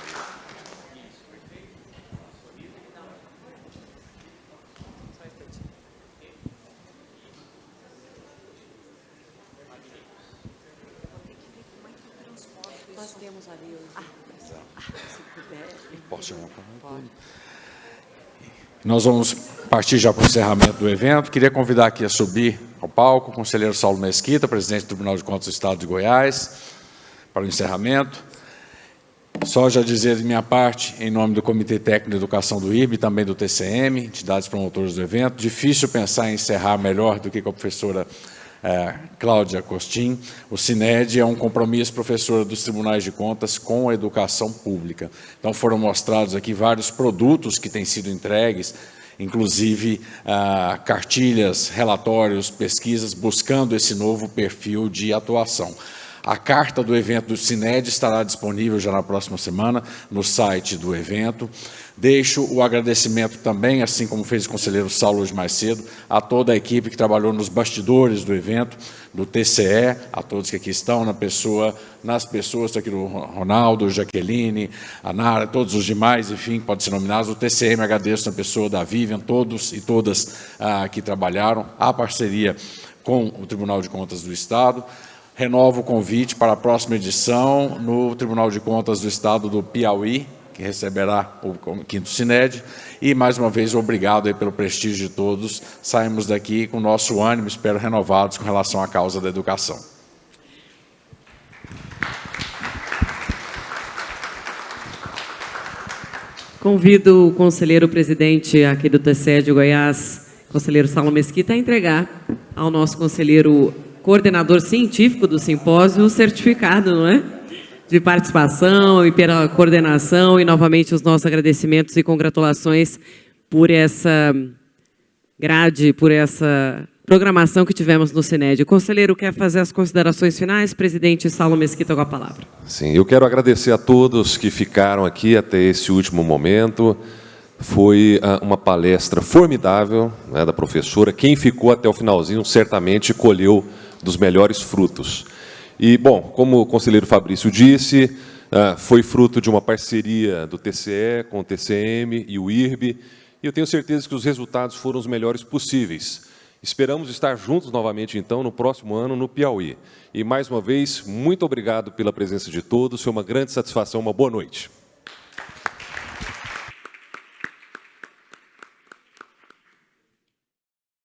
Nós temos ali se puder. Posso chamar para mim? Nós vamos partir já para o encerramento do evento. Queria convidar aqui a subir ao palco o conselheiro Saulo Mesquita, presidente do Tribunal de Contas do Estado de Goiás, para o encerramento. Só já dizer de minha parte, em nome do Comitê Técnico de Educação do IRB e também do TCM, entidades promotoras do evento, difícil pensar em encerrar melhor do que com a professora Cláudia Costin. O CINED é um compromisso, professora, dos Tribunais de Contas com a educação pública. Então, foram mostrados aqui vários produtos que têm sido entregues, inclusive cartilhas, relatórios, pesquisas, buscando esse novo perfil de atuação. A carta do evento do CINED estará disponível já na próxima semana no site do evento. Deixo o agradecimento também, assim como fez o conselheiro Saulo hoje mais cedo, a toda a equipe que trabalhou nos bastidores do evento, do TCE, a todos que aqui estão, nas pessoas aqui do Ronaldo, Jaqueline, a Nara, todos os demais, enfim, podem ser nominados. O TCM, agradeço na pessoa da Vivian, todos e todas que trabalharam, a parceria com o Tribunal de Contas do Estado. Renovo o convite para a próxima edição no Tribunal de Contas do Estado do Piauí, que receberá o 5º CINED. E, mais uma vez, obrigado aí pelo prestígio de todos. Saímos daqui com o nosso ânimo, espero, renovados com relação à causa da educação. Convido o conselheiro presidente aqui do TCE de Goiás, conselheiro Saulo Mesquita, a entregar ao nosso conselheiro coordenador científico do simpósio o certificado, não é? De participação e pela coordenação, e novamente os nossos agradecimentos e congratulações por essa grade, por essa programação que tivemos no CINED. O conselheiro quer fazer as considerações finais? Presidente Saulo Mesquita com a palavra. Sim, eu quero agradecer a todos que ficaram aqui até esse último momento. Foi uma palestra formidável, né, da professora. Quem ficou até o finalzinho certamente colheu dos melhores frutos. E, bom, como o conselheiro Fabrício disse, foi fruto de uma parceria do TCE com o TCM e o IRB, e eu tenho certeza que os resultados foram os melhores possíveis. Esperamos estar juntos novamente, então, no próximo ano, no Piauí. E, mais uma vez, muito obrigado pela presença de todos, foi uma grande satisfação, uma boa noite.